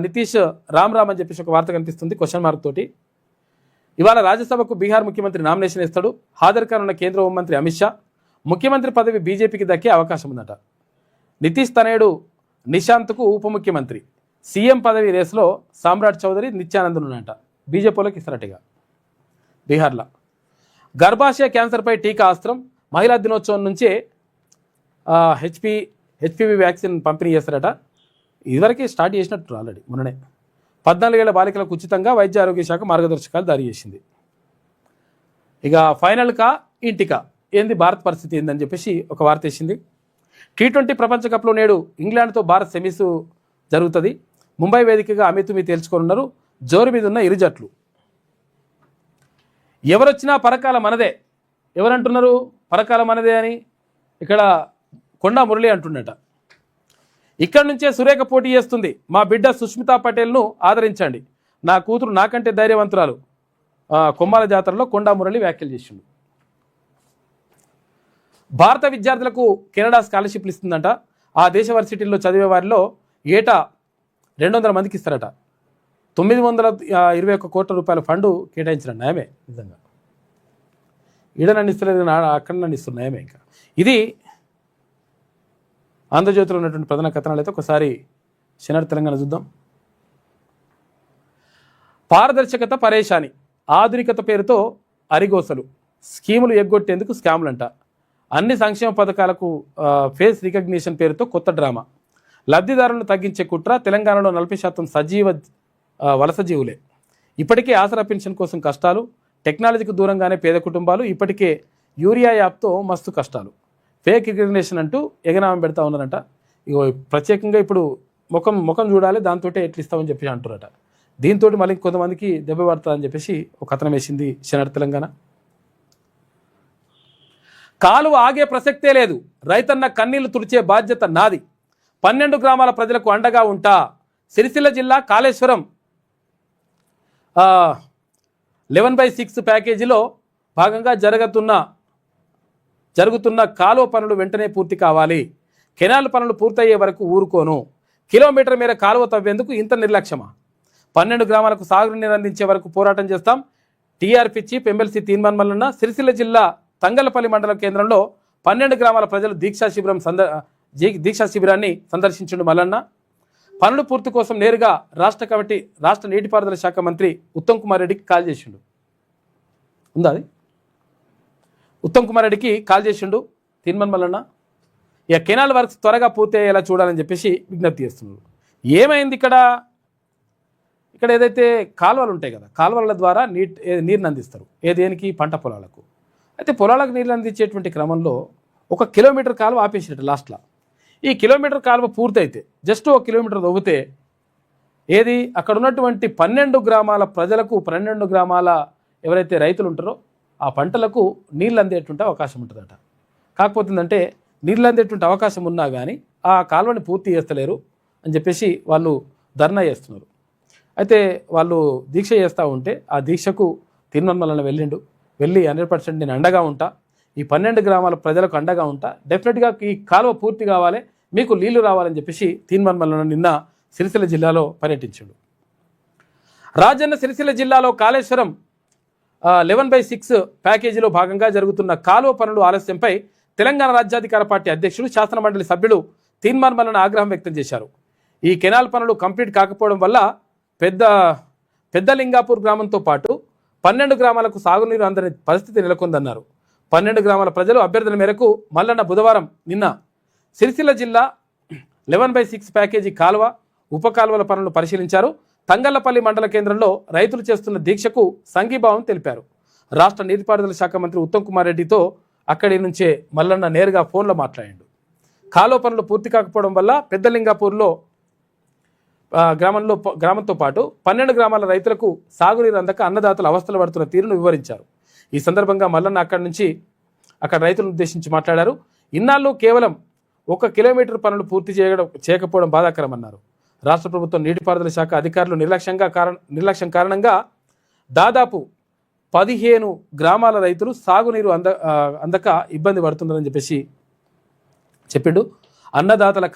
నితీష్ రామ్ అని చెప్పేసి ఒక వార్త కనిపిస్తుంది క్వశ్చన్ మార్క్ తోటి. ఇవాళ రాజ్యసభకు బీహార్ ముఖ్యమంత్రి నామినేషన్ ఇస్తాడు. హాజరు కానున్న కేంద్ర హోంమంత్రి అమిత్ షా. ముఖ్యమంత్రి పదవి బీజేపీకి దక్కే అవకాశం ఉందట. నితీష్ తనయుడు నిశాంత్కు ఉప ముఖ్యమంత్రి, సీఎం పదవి రేసులో సామ్రాట్ చౌదరి, నిత్యానందనున్నట. బీజేపీలోకి ఇస్తారటగా. బీహార్లో గర్భాశయ క్యాన్సర్పై టీకా అస్త్రం, మహిళా దినోత్సవం నుంచే హెచ్పివి వ్యాక్సిన్ పంపిణీ చేస్తారట. ఇదివరకే స్టార్ట్ చేసినట్టు ఆల్రెడీ మొన్ననే. 14 ఏళ్ల బాలికలకు ఉచితంగా వైద్య ఆరోగ్య శాఖ మార్గదర్శకాలు జారీ చేసింది. ఇక ఫైనల్గా ఇంటికా ఏంది భారత్ పరిస్థితి ఏందని చెప్పేసి ఒక వార్త వేసింది. T20 ప్రపంచ కప్లో నేడు ఇంగ్లాండ్తో భారత్ సెమీస్ జరుగుతుంది. ముంబై వేదికగా అమితుమి తేల్చుకోనున్నారు జోరు మీద ఉన్న ఇరు జట్లు. ఎవరొచ్చినా పరకాల మనదే. ఎవరంటున్నారు పరకాల మనదే అని? ఇక్కడ కొండా మురళి అంటున్నట. ఇక్కడి నుంచే సురేఖ పోటీ చేస్తుంది. మా బిడ్డ సుష్మితా పటేల్ను ఆదరించండి. నా కూతురు నాకంటే ధైర్యవంతురాలు. కొమ్మాల జాతరలో కొండా మురళి వ్యాఖ్యలు చేసిండు. భారత విద్యార్థులకు కెనడా స్కాలర్షిప్లు ఇస్తుందంట. ఆ దేశ వర్సిటీల్లో చదివే వారిలో ఏటా 200 మందికి ఇస్తారట. 921 కోట్ల రూపాయల ఫండు కేటాయించిన నయమే. నిజంగా ఈడ నన్ను ఇస్తలేదు, అక్కడ నన్ను ఇస్తున్న నయమే. ఇంకా ఇది ఆంధ్రజ్యోతిలో ఉన్నటువంటి ప్రధాన కథనాలు. అయితే ఒకసారి శనివారం తెలంగాణ చూద్దాం. పారదర్శకత పరేషాని, ఆధునికత పేరుతో అరిగోసలు, స్కీములు ఎగ్గొట్టేందుకు స్కాములంట. అన్ని సంక్షేమ పథకాలకు ఫేస్ రికగ్నిషన్ పేరుతో కొత్త డ్రామా. లబ్ధిదారులను తగ్గించే కుట్ర. తెలంగాణలో 40% సజీవ వలస జీవులే. ఇప్పటికే ఆసరా పెన్షన్ కోసం కష్టాలు. టెక్నాలజీకి దూరంగానే పేద కుటుంబాలు. ఇప్పటికే యూరియా యాప్తో మస్తు కష్టాలు. ఫేక్ రికగ్నిషన్ అంటూ ఎగనామం పెడతా ఉన్నారంట. ఇగో ప్రత్యేకంగా ఇప్పుడు ముఖం చూడాలి, దాంతో ఎట్లు ఇస్తామని చెప్పి అంటారట. దీంతో మళ్ళీ కొంతమందికి దెబ్బ పడతారని చెప్పేసి ఒక కథనం వేసింది శనివారం తెలంగాణ. కాలువ ఆగే ప్రసక్తే లేదు. రైతన్న కన్నీళ్లు తుడిచే బాధ్యత నాది. 12 గ్రామాల ప్రజలకు అండగా ఉంటా. సిరిసిల్ల జిల్లా కాళేశ్వరం 11/6 ప్యాకేజీలో భాగంగా జరుగుతున్న కాలువ పనులు వెంటనే పూర్తి కావాలి. కెనాల్ పనులు పూర్తయ్యే వరకు ఊరుకోను. కిలోమీటర్ మేర కాలువ తవ్వేందుకు ఇంత నిర్లక్ష్యమా? 12 గ్రామాలకు సాగునీరు అందించే వరకు పోరాటం చేస్తాం. TRP chief MLC Teenmaar Mallanna. Sircilla జిల్లా తంగలపల్లి మండల కేంద్రంలో 12 గ్రామాల ప్రజలు దీక్షా శిబిరాన్ని సందర్శించిండు మల్లన్న. పనుల పూర్తి కోసం నేరుగా రాష్ట్ర నీటిపారుదల శాఖ మంత్రి ఉత్తమ్ కుమార్ రెడ్డికి కాల్ చేసిండు. ఉందా అది? ఉత్తమ్ కుమార్ రెడ్డికి కాల్ చేసిండు తీన్మాన్ మల్లన్న. ఇక కెనాల్ వర్క్స్ త్వరగా పూర్తి అయ్యేలా చూడాలని చెప్పేసి విజ్ఞప్తి చేస్తున్నారు. ఏమైంది ఇక్కడ ఏదైతే కాలువలు ఉంటాయి కదా, కాలువల ద్వారా నీరుని అందిస్తారు. దేనికి? పంట పొలాలకు. అయితే పొలాలకు నీళ్ళు అందించేటువంటి క్రమంలో 1 కిలోమీటర్ కాలువ ఆపేసినట్టు లాస్ట్లో. ఈ కిలోమీటర్ కాలువ పూర్తయితే జస్ట్ 1 కిలోమీటర్ తవ్వితే అక్కడ ఉన్నటువంటి 12 గ్రామాల ప్రజలకు, 12 గ్రామాల ఎవరైతే రైతులు ఉంటారో ఆ పంటలకు నీళ్ళు అందేటువంటి అవకాశం ఉంటుందట. కాకపోతే ఏంటంటే నీళ్ళు అందేటువంటి అవకాశం ఉన్నా కానీ ఆ కాలువని పూర్తి చేస్తలేరు అని చెప్పేసి వాళ్ళు ధర్నా చేస్తున్నారు. అయితే వాళ్ళు దీక్ష చేస్తూ ఉంటే ఆ దీక్షకు తీన్మాన్ మల్లన్న వెళ్ళి 100% నేను అండగా ఉంటా, ఈ 12 గ్రామాల ప్రజలకు అండగా ఉంటా, డెఫినెట్గా ఈ కాలువ పూర్తి కావాలి, మీకు నీళ్లు రావాలని చెప్పేసి తీన్మాన్ మల్లన్న నిన్న సిరిసిల్ల జిల్లాలో పర్యటించాడు. రాజన్న సిరిసిల్ల జిల్లాలో కాళేశ్వరం 11/6 ప్యాకేజీలో భాగంగా జరుగుతున్న కాలువ పనులు ఆలస్యంపై తెలంగాణ రాజ్యాధికార పార్టీ అధ్యక్షుడు, శాసనమండలి సభ్యుడు తీన్మాన్ మల్లన్న ఆగ్రహం వ్యక్తం చేశారు. ఈ కెనాల్ పనులు కంప్లీట్ కాకపోవడం వల్ల పెద్ద లింగాపూర్ గ్రామంతో పాటు 12 గ్రామాలకు సాగునీరు అందని పరిస్థితి నెలకొందన్నారు. 12 గ్రామాల ప్రజలు అభ్యర్థన మేరకు మల్లన్న బుధవారం నిన్న సిరిసిల్ల జిల్లా 11/6 ప్యాకేజీ కాలువ, ఉప కాలువల పనులను పరిశీలించారు. తంగళ్లపల్లి మండల కేంద్రంలో రైతులు చేస్తున్న దీక్షకు సంఘీభావం తెలిపారు. రాష్ట్ర నీటిపారుదల శాఖ మంత్రి ఉత్తమ్ కుమార్ రెడ్డితో అక్కడి నుంచే మల్లన్న నేరుగా ఫోన్లో మాట్లాడాడు. కాలువ పనులు పూర్తి కాకపోవడం వల్ల పెద్దలింగాపూర్లో గ్రామంతో పాటు 12 గ్రామాల రైతులకు సాగునీరు అందక అన్నదాతలు అవస్థలు పడుతున్న తీరును వివరించారు. ఈ సందర్భంగా మల్లన్న అక్కడ రైతులను ఉద్దేశించి మాట్లాడారు. ఇన్నాళ్ళు కేవలం 1 కిలోమీటర్ పనులు పూర్తి చేయకపోవడం బాధాకరమన్నారు. రాష్ట్ర ప్రభుత్వం నీటిపారుదల శాఖ అధికారులు నిర్లక్ష్యం కారణంగా దాదాపు 15 గ్రామాల రైతులు సాగునీరు అందక ఇబ్బంది పడుతున్నారని చెప్పేసి చెప్పిండు. అన్నదాతల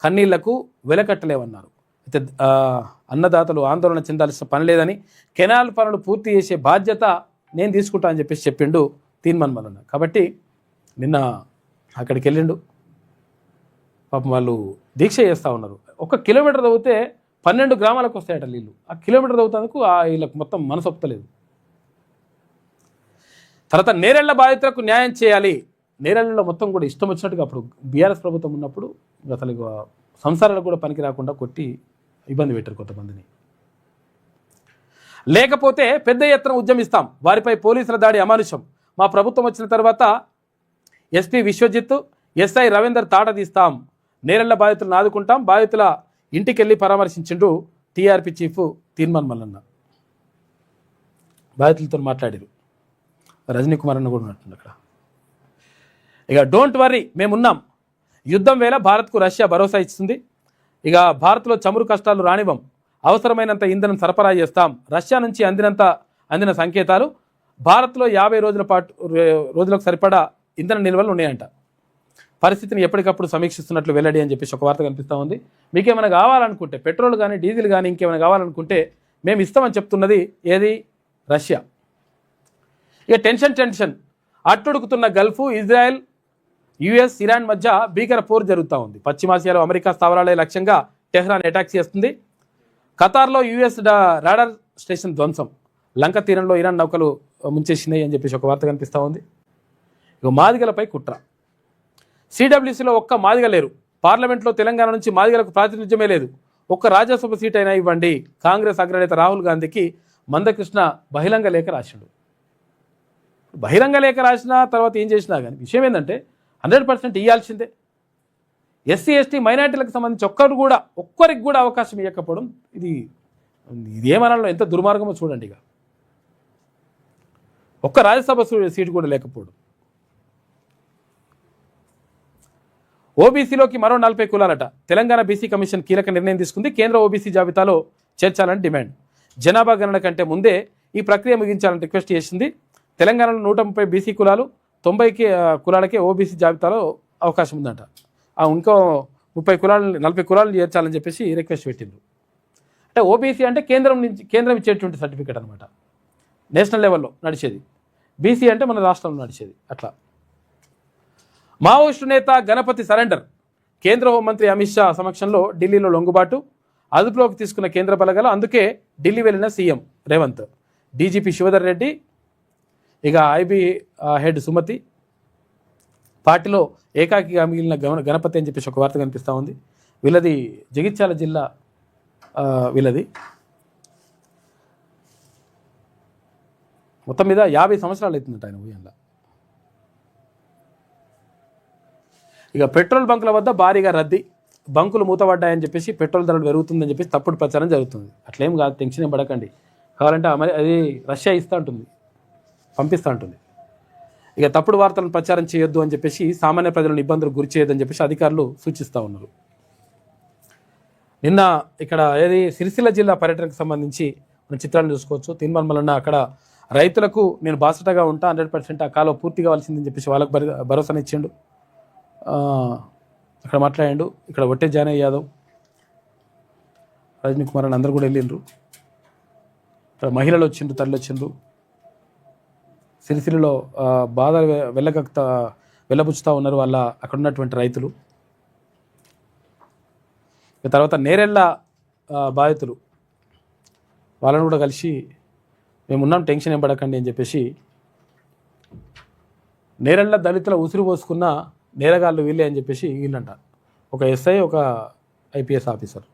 కన్నీళ్లకు వెలకట్టలేవన్నారు. అయితే అన్నదాతలు ఆందోళన చెందాల్సిన పని లేదని, కెనాల్ పనులు పూర్తి చేసే బాధ్యత నేను తీసుకుంటా అని చెప్పేసి చెప్పిండు తీన్మాన్ మల్లన్న. కాబట్టి నిన్న అక్కడికి వెళ్ళిండు. పాపం వాళ్ళు దీక్ష చేస్తూ ఉన్నారు. 1 కిలోమీటర్ తవ్వితే 12 గ్రామాలకు వస్తాయట నీళ్ళు. ఆ కిలోమీటర్ తవ్వుతందుకు వీళ్ళకి మొత్తం మనసు ఒప్పుతలేదు. తర్వాత నేరెళ్ల బాధితులకు న్యాయం చేయాలి. నేరెళ్లలో మొత్తం కూడా ఇష్టం వచ్చినట్టుగా అప్పుడు బీఆర్ఎస్ ప్రభుత్వం ఉన్నప్పుడు అసలు సంసారాలకు కూడా పనికి రాకుండా కొట్టి ఇబ్బంది పెట్టారు కొంతమందిని. లేకపోతే పెద్ద ఎత్తున ఉద్యమిస్తాం, వారిపై పోలీసుల దాడి అమానుషం. మా ప్రభుత్వం వచ్చిన తర్వాత ఎస్పీ విశ్వజిత్, ఎస్ఐ రవీందర్ తాట తీస్తాం, నేరెళ్ల బాధితులను ఆదుకుంటాం. బాధితుల ఇంటికెళ్ళి పరామర్శించిండు టీఆర్పీ చీఫ్ తీర్మాన్ మల్లన్న. బాధితులతో మాట్లాడారు. రజనీ కుమార్ అన్న కూడా ఉన్నట్టుంది అక్కడ. ఇక డోంట్ వర్రీ, మేమున్నాం. యుద్ధం వేళ భారత్కు రష్యా భరోసా ఇస్తుంది. ఇక భారత్లో చమురు కష్టాలు రానివ్వం, అవసరమైనంత ఇంధనం సరఫరా చేస్తాం. రష్యా నుంచి అందిన సంకేతాలు భారత్లో 50 రోజులకు సరిపడా ఇంధన నిల్వలు ఉన్నాయంట. పరిస్థితిని ఎప్పటికప్పుడు సమీక్షిస్తున్నట్లు వెల్లడి అని చెప్పేసి ఒక వార్త కనిపిస్తూ ఉంది. మీకేమైనా కావాలనుకుంటే పెట్రోల్ కానీ డీజిల్ కానీ ఇంకేమైనా కావాలనుకుంటే మేము ఇస్తామని చెప్తున్నది ఏది? రష్యా. ఇక టెన్షన్ అట్టుడుకుతున్న గల్ఫ్, ఇజ్రాయెల్, యుఎస్, ఇరాన్ మధ్య భీకర పోరు జరుగుతూ ఉంది. పశ్చిమాసియాలో అమెరికా స్థావరాలే లక్ష్యంగా టెహ్రాన్ అటాక్ చేస్తుంది. ఖతార్లో యుఎస్ రాడార్ స్టేషన్ ధ్వంసం. లంక తీరంలో ఇరాన్ నౌకలు ముంచేసినాయి అని చెప్పేసి ఒక వార్త కనిపిస్తూ ఉంది. ఇక మాదిగలపై కుట్ర. సిడబ్ల్యూసీలో ఒక్క మాదిగ లేరు. పార్లమెంట్లో తెలంగాణ నుంచి మాదిగలకు ప్రాతినిధ్యమే లేదు. ఒక్క రాజ్యసభ సీట్ అయినా ఇవ్వండి. కాంగ్రెస్ అగ్రనేత రాహుల్ గాంధీకి మందకృష్ణ బహిరంగ లేఖ రాసిండు. బహిరంగ లేఖ రాసిన తర్వాత ఏం చేసినా కానీ విషయం ఏంటంటే 100% ఇవ్వాల్సిందే. ఎస్సీ ఎస్టీ మైనార్టీలకు సంబంధించి ఒక్కరికి కూడా అవకాశం ఇవ్వకపోవడం ఇది ఏమనాలో ఎంత దుర్మార్గమో చూడండి. ఇక ఒక్క రాజ్యసభ సీటు కూడా లేకపోవడం. ఓబీసీలోకి మరో 40 కులాలట. తెలంగాణ బీసీ కమిషన్ కీలక నిర్ణయం తీసుకుంది. కేంద్ర ఓబీసీ జాబితాలో చేర్చాలని డిమాండ్. జనాభా గణన కంటే ముందే ఈ ప్రక్రియ ముగించాలని రిక్వెస్ట్ చేసింది. తెలంగాణలో 130 బీసీ కులాలు, 90 కులాలకే ఓబీసీ జాబితాలో అవకాశం ఉందంట. ఇంకో 40 కులాలను చేర్చాలని చెప్పేసి రిక్వెస్ట్ పెట్టిండ్రు. అంటే ఓబీసీ అంటే కేంద్రం ఇచ్చేటువంటి సర్టిఫికేట్ అనమాట. నేషనల్ లెవెల్లో నడిచేది. బీసీ అంటే మన రాష్ట్రంలో నడిచేది. అట్లా మావోయిస్టు నేత గణపతి సరెండర్. కేంద్ర హోంమంత్రి అమిత్ షా సమక్షంలో ఢిల్లీలో లొంగుబాటు. అదుపులోకి తీసుకున్న కేంద్ర బలగాలు. అందుకే ఢిల్లీ వెళ్లిన సీఎం రేవంత్. డీజీపీ శివధర్ రెడ్డి, ఇక ఐబీ హెడ్ సుమతి, పార్టీలో ఏకాకిగా మిగిలిన గణపతి అని చెప్పేసి ఒక వార్త కనిపిస్తూ ఉంది. వీళ్ళది జగిత్యాల జిల్లా. వీళ్ళది మొత్తం మీద 50 సంవత్సరాలు అవుతుందంట ఆయన ఊయంలో. ఇక పెట్రోల్ బంకుల వద్ద భారీగా రద్దీ. బంకులు మూతపడ్డాయని చెప్పేసి పెట్రోల్ ధరలు పెరుగుతుందని చెప్పేసి తప్పుడు ప్రచారం జరుగుతుంది. అట్లేం కాదు, టెన్షన్ ఏం పడకండి. కావాలంటే అది రష్యా ఇస్తూ ఉంటుంది, పంపిస్తూ ఉంటుంది. ఇక తప్పుడు వార్తలను ప్రచారం చేయొద్దు అని చెప్పేసి సామాన్య ప్రజలను ఇబ్బందులకు గురి చేయొద్దని చెప్పేసి అధికారులు సూచిస్తూ ఉన్నారు. నిన్న ఇక్కడ సిరిసిల్ల జిల్లా పర్యటనకు సంబంధించి మన చిత్రాలను చూసుకోవచ్చు. తీర్మాన్ మల్లన్న అక్కడ రైతులకు నేను బాసటగా ఉంటా, 100% ఆ కాలం పూర్తి కావాల్సిందని చెప్పేసి వాళ్ళకు భరోసానిచ్చిండు. అక్కడ మాట్లాడాడు. ఇక్కడ ఒట్టే జానయ్య యాదవ్, రజనీ కుమార్ అని అందరూ కూడా వెళ్ళిండ్రు. ఇక్కడ మహిళలు వచ్చిండ్రు, తల్లి వచ్చిండ్రు. సిరిసిల్లలో బాధలు వెళ్ళబుచ్చుతూ ఉన్నారు వాళ్ళ అక్కడ ఉన్నటువంటి రైతులు. తర్వాత నేరెళ్ళ బాధితులు వాళ్ళని కూడా కలిసి మేమున్నాం, టెన్షన్ ఏం పడకండి అని చెప్పేసి నేరెళ్ళ దళితుల ఉసిరు పోసుకున్న నేరగాళ్ళు వీళ్ళే అని చెప్పేసి వీళ్ళంట. ఒక ఎస్ఐ, ఒక ఐపీఎస్ ఆఫీసర్.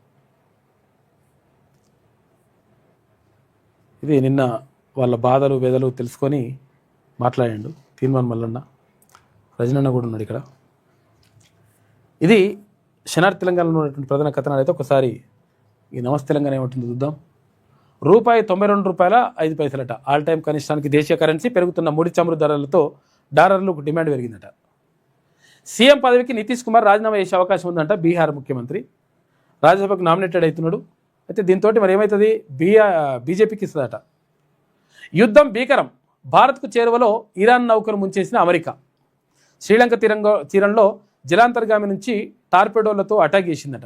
ఇది నిన్న వాళ్ళ బాధలు వేదలు తెలుసుకొని మాట్లాడాడు తీర్మాన్ మల్లన్న. రజనన్న కూడా ఉన్నాడు ఇక్కడ. ఇది శనార్ తెలంగాణలో ఉన్నటువంటి ప్రధాన కథనాలు. అయితే ఒకసారి ఈ నమస్తే తెలంగాణ ఏమంటుందో చూద్దాం. ₹92.05 ఆల్ టైమ్ కనిష్టానికి దేశీయ కరెన్సీ. పెరుగుతున్న ముడి చమురు ధరలతో డాలర్లకు డిమాండ్ పెరిగిందట. సీఎం పదవికి నితీష్ కుమార్ రాజీనామా చేసే అవకాశం ఉందంట. బీహార్ ముఖ్యమంత్రి రాజ్యసభకు నామినేటెడ్ అవుతున్నాడు. అయితే దీంతో మరి ఏమవుతుంది, బీజేపీకి ఇస్తుందట. యుద్ధం భీకరం. భారత్కు చేరువలో ఇరాన్ నౌకను ముంచేసిన అమెరికా. శ్రీలంక తీరంలో జలాంతర్గామి నుంచి టార్పెడోలతో అటాక్ చేసిందట.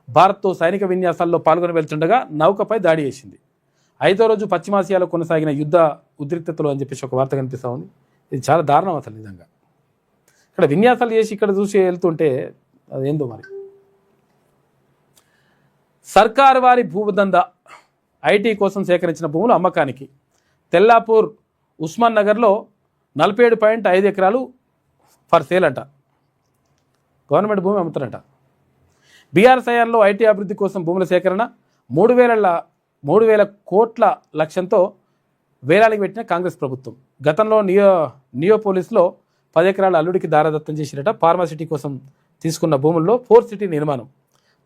భారత్తో సైనిక విన్యాసాల్లో పాల్గొని వెళ్తుండగా నౌకపై దాడి చేసింది. 5వ రోజు పశ్చిమాసియాలో కొనసాగిన యుద్ధ ఉద్రిక్తతలు అని చెప్పేసి ఒక వార్త కనిపిస్తూ ఉంది. ఇది చాలా దారుణం అసలు నిజంగా. ఇక్కడ విన్యాసాలు చేసి ఇక్కడ చూసి వెళ్తుంటే అదేందో మరి. సర్కారు వారి భూదందా, ఐటీ కోసం సేకరించిన భూములు అమ్మకానికి. తెల్లాపూర్ ఉస్మాన్ నగర్లో 47.5 ఎకరాలు ఫర్ సేల్ అంట. గవర్నమెంట్ భూమి అమ్ముతారంట. బీఆర్ఎస్ హయాంలో ఐటీ అభివృద్ధి కోసం భూముల సేకరణ 3,000 కోట్ల లక్ష్యంతో వేలానికి పెట్టిన కాంగ్రెస్ ప్రభుత్వం. గతంలో నియోపోలిస్లో 10 ఎకరాల అల్లుడికి దారదత్తం చేసినట. ఫార్మాసిటీ కోసం తీసుకున్న భూముల్లో 4 సిటీ నిర్మాణం.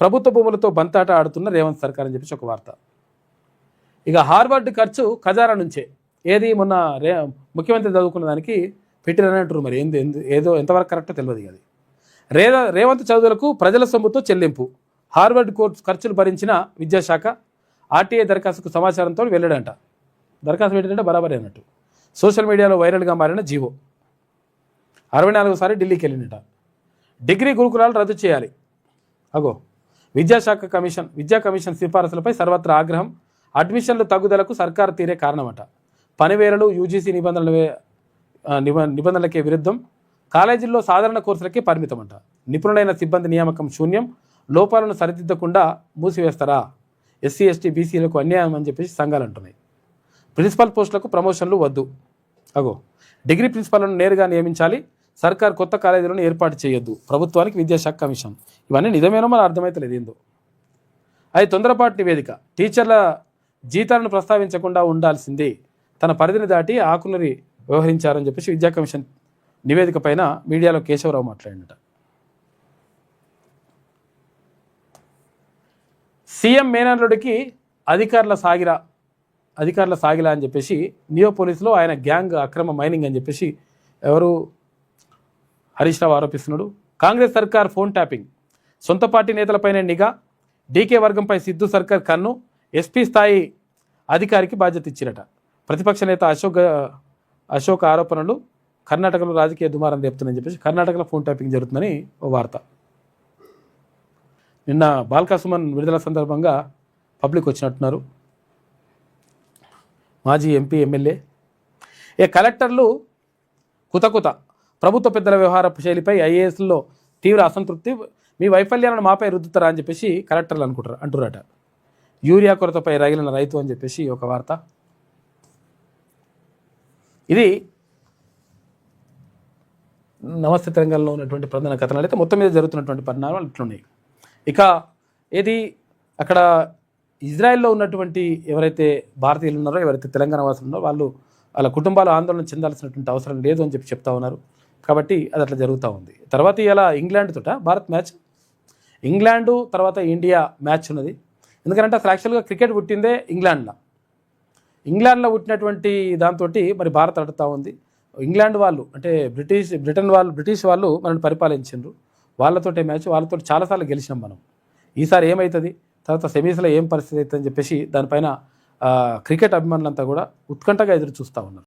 ప్రభుత్వ భూములతో బంతాట ఆడుతున్న రేవంత్ సర్కార్ అని చెప్పేసి ఒక వార్త. ఇక హార్వర్డ్ ఖర్చు ఖజానా నుంచే. ఏది మొన్న ముఖ్యమంత్రి చదువుకున్న దానికి పెట్టిరని అంటారు. మరి ఏదో ఎంతవరకు కరెక్టో తెలియదు. అది రేవంత్ చదువులకు ప్రజల సొమ్ముతో చెల్లింపు. హార్వర్డ్ కోర్సు ఖర్చులు భరించిన విద్యాశాఖ ఆర్టీఐ దరఖాస్తుకు సమాచారంతో వెళ్ళాడంట. దరఖాస్తు పెట్టిందంటే బరాబరే అన్నట్టు. సోషల్ మీడియాలో వైరల్గా మారిన జీవో. 64సారి ఢిల్లీకి వెళ్ళినట. డిగ్రీ గురుకులాలు రద్దు చేయాలి. అగో విద్యా కమిషన్ సిఫారసులపై సర్వత్రా ఆగ్రహం. అడ్మిషన్లు తగ్గుదలకు సర్కారు తీరే కారణమట. పనివేళలు యూజీసీ నిబంధనలకే విరుద్ధం. కాలేజీల్లో సాధారణ కోర్సులకే పరిమితమంట. నిపుణులైన సిబ్బంది నియామకం శూన్యం. లోపాలను సరిదిద్దకుండా మూసివేస్తారా? ఎస్సీ ఎస్టీ బీసీలకు అన్యాయం అని చెప్పేసి సంఘాలు అంటున్నాయి. ప్రిన్సిపల్ పోస్టులకు ప్రమోషన్లు వద్దు. అగో డిగ్రీ ప్రిన్సిపాల్లను నేరుగా నియమించాలి. సర్కార్ కొత్త కాలేజీలను ఏర్పాటు చేయొద్దు. ప్రభుత్వానికి విద్యాశాఖ కమిషన్. ఇవన్నీ నిజమేనో మరి అర్థమైతలేదు ఏందో. అది తొందరపాటు నివేదిక. టీచర్ల జీతాలను ప్రస్తావించకుండా ఉండాల్సిందే. తన పరిధిని దాటి ఆకునరి వ్యవహరించారని చెప్పేసి విద్యా కమిషన్ నివేదిక పైన మీడియాలో కేశవరావు మాట్లాడినట. సీఎం మేనల్లుడికి అధికారుల సాగిరా అని చెప్పేసి నియోపోలిస్లో ఆయన గ్యాంగ్ అక్రమ మైనింగ్ అని చెప్పేసి ఎవరు హరీష్ రావు ఆరోపిస్తున్నాడు. కాంగ్రెస్ సర్కార్ ఫోన్ ట్యాపింగ్. సొంత పార్టీ నేతలపైనే నిఘా. డీకే వర్గంపై సిద్ధు సర్కార్ కన్ను. ఎస్పీ స్థాయి అధికారికి బాధ్యత ఇచ్చిరట. ప్రతిపక్ష నేత అశోక్ ఆరోపణలు. కర్ణాటకలో రాజకీయ దుమారం రేపుతుందని చెప్పేసి కర్ణాటకలో ఫోన్ ట్యాపింగ్ జరుగుతుందని ఓ వార్త. నిన్న బాల్కా సుమన్ విడుదల సందర్భంగా పబ్లిక్ వచ్చినట్టున్నారు. మాజీ ఎంపీ ఎమ్మెల్యే. కలెక్టర్లు కుతకుత. ప్రభుత్వ పెద్దల వ్యవహార శైలిపై ఐఏఎస్లో తీవ్ర అసంతృప్తి. మీ వైఫల్యాలను మాపై రుద్దుతారా అని చెప్పేసి కలెక్టర్లు అంటున్నారట. యూరియా కొరతపై రగిలిన రైతు అని చెప్పేసి ఒక వార్త. ఇది నమస్తే తెలంగాణలో ఉన్నటువంటి ప్రధాన కథనాలు. అయితే మొత్తం మీద జరుగుతున్నటువంటి పరిణామాలు ఇట్లున్నాయి. ఇక ఏది అక్కడ ఇజ్రాయెల్లో ఉన్నటువంటి ఎవరైతే భారతీయులు ఉన్నారో, ఎవరైతే తెలంగాణ వాసులు ఉన్నారో వాళ్ళ కుటుంబాలు ఆందోళన చెందాల్సినటువంటి అవసరం లేదు అని చెప్పి చెప్తా ఉన్నారు. కాబట్టి అది అట్లా జరుగుతూ ఉంది. తర్వాత ఇలా ఇంగ్లాండ్ తోట భారత్ మ్యాచ్. ఇంగ్లాండు తర్వాత ఇండియా మ్యాచ్ ఉన్నది. ఎందుకంటే అసలు యాక్చువల్గా క్రికెట్ పుట్టిందే ఇంగ్లాండ్లో పుట్టినటువంటి దాంతో మరి భారత్ ఆడుతూ ఉంది. ఇంగ్లాండ్ వాళ్ళు అంటే బ్రిటిష్ వాళ్ళు మనల్ని పరిపాలించారు. వాళ్ళతోటే మ్యాచ్. వాళ్ళతో చాలాసార్లు గెలిచినాం మనం. ఈసారి ఏమవుతుంది, తర్వాత సెమీస్లో ఏం పరిస్థితి అవుతుందని చెప్పేసి దానిపైన క్రికెట్ అభిమానులంతా కూడా ఉత్కంఠగా ఎదురు చూస్తూ ఉన్నారు.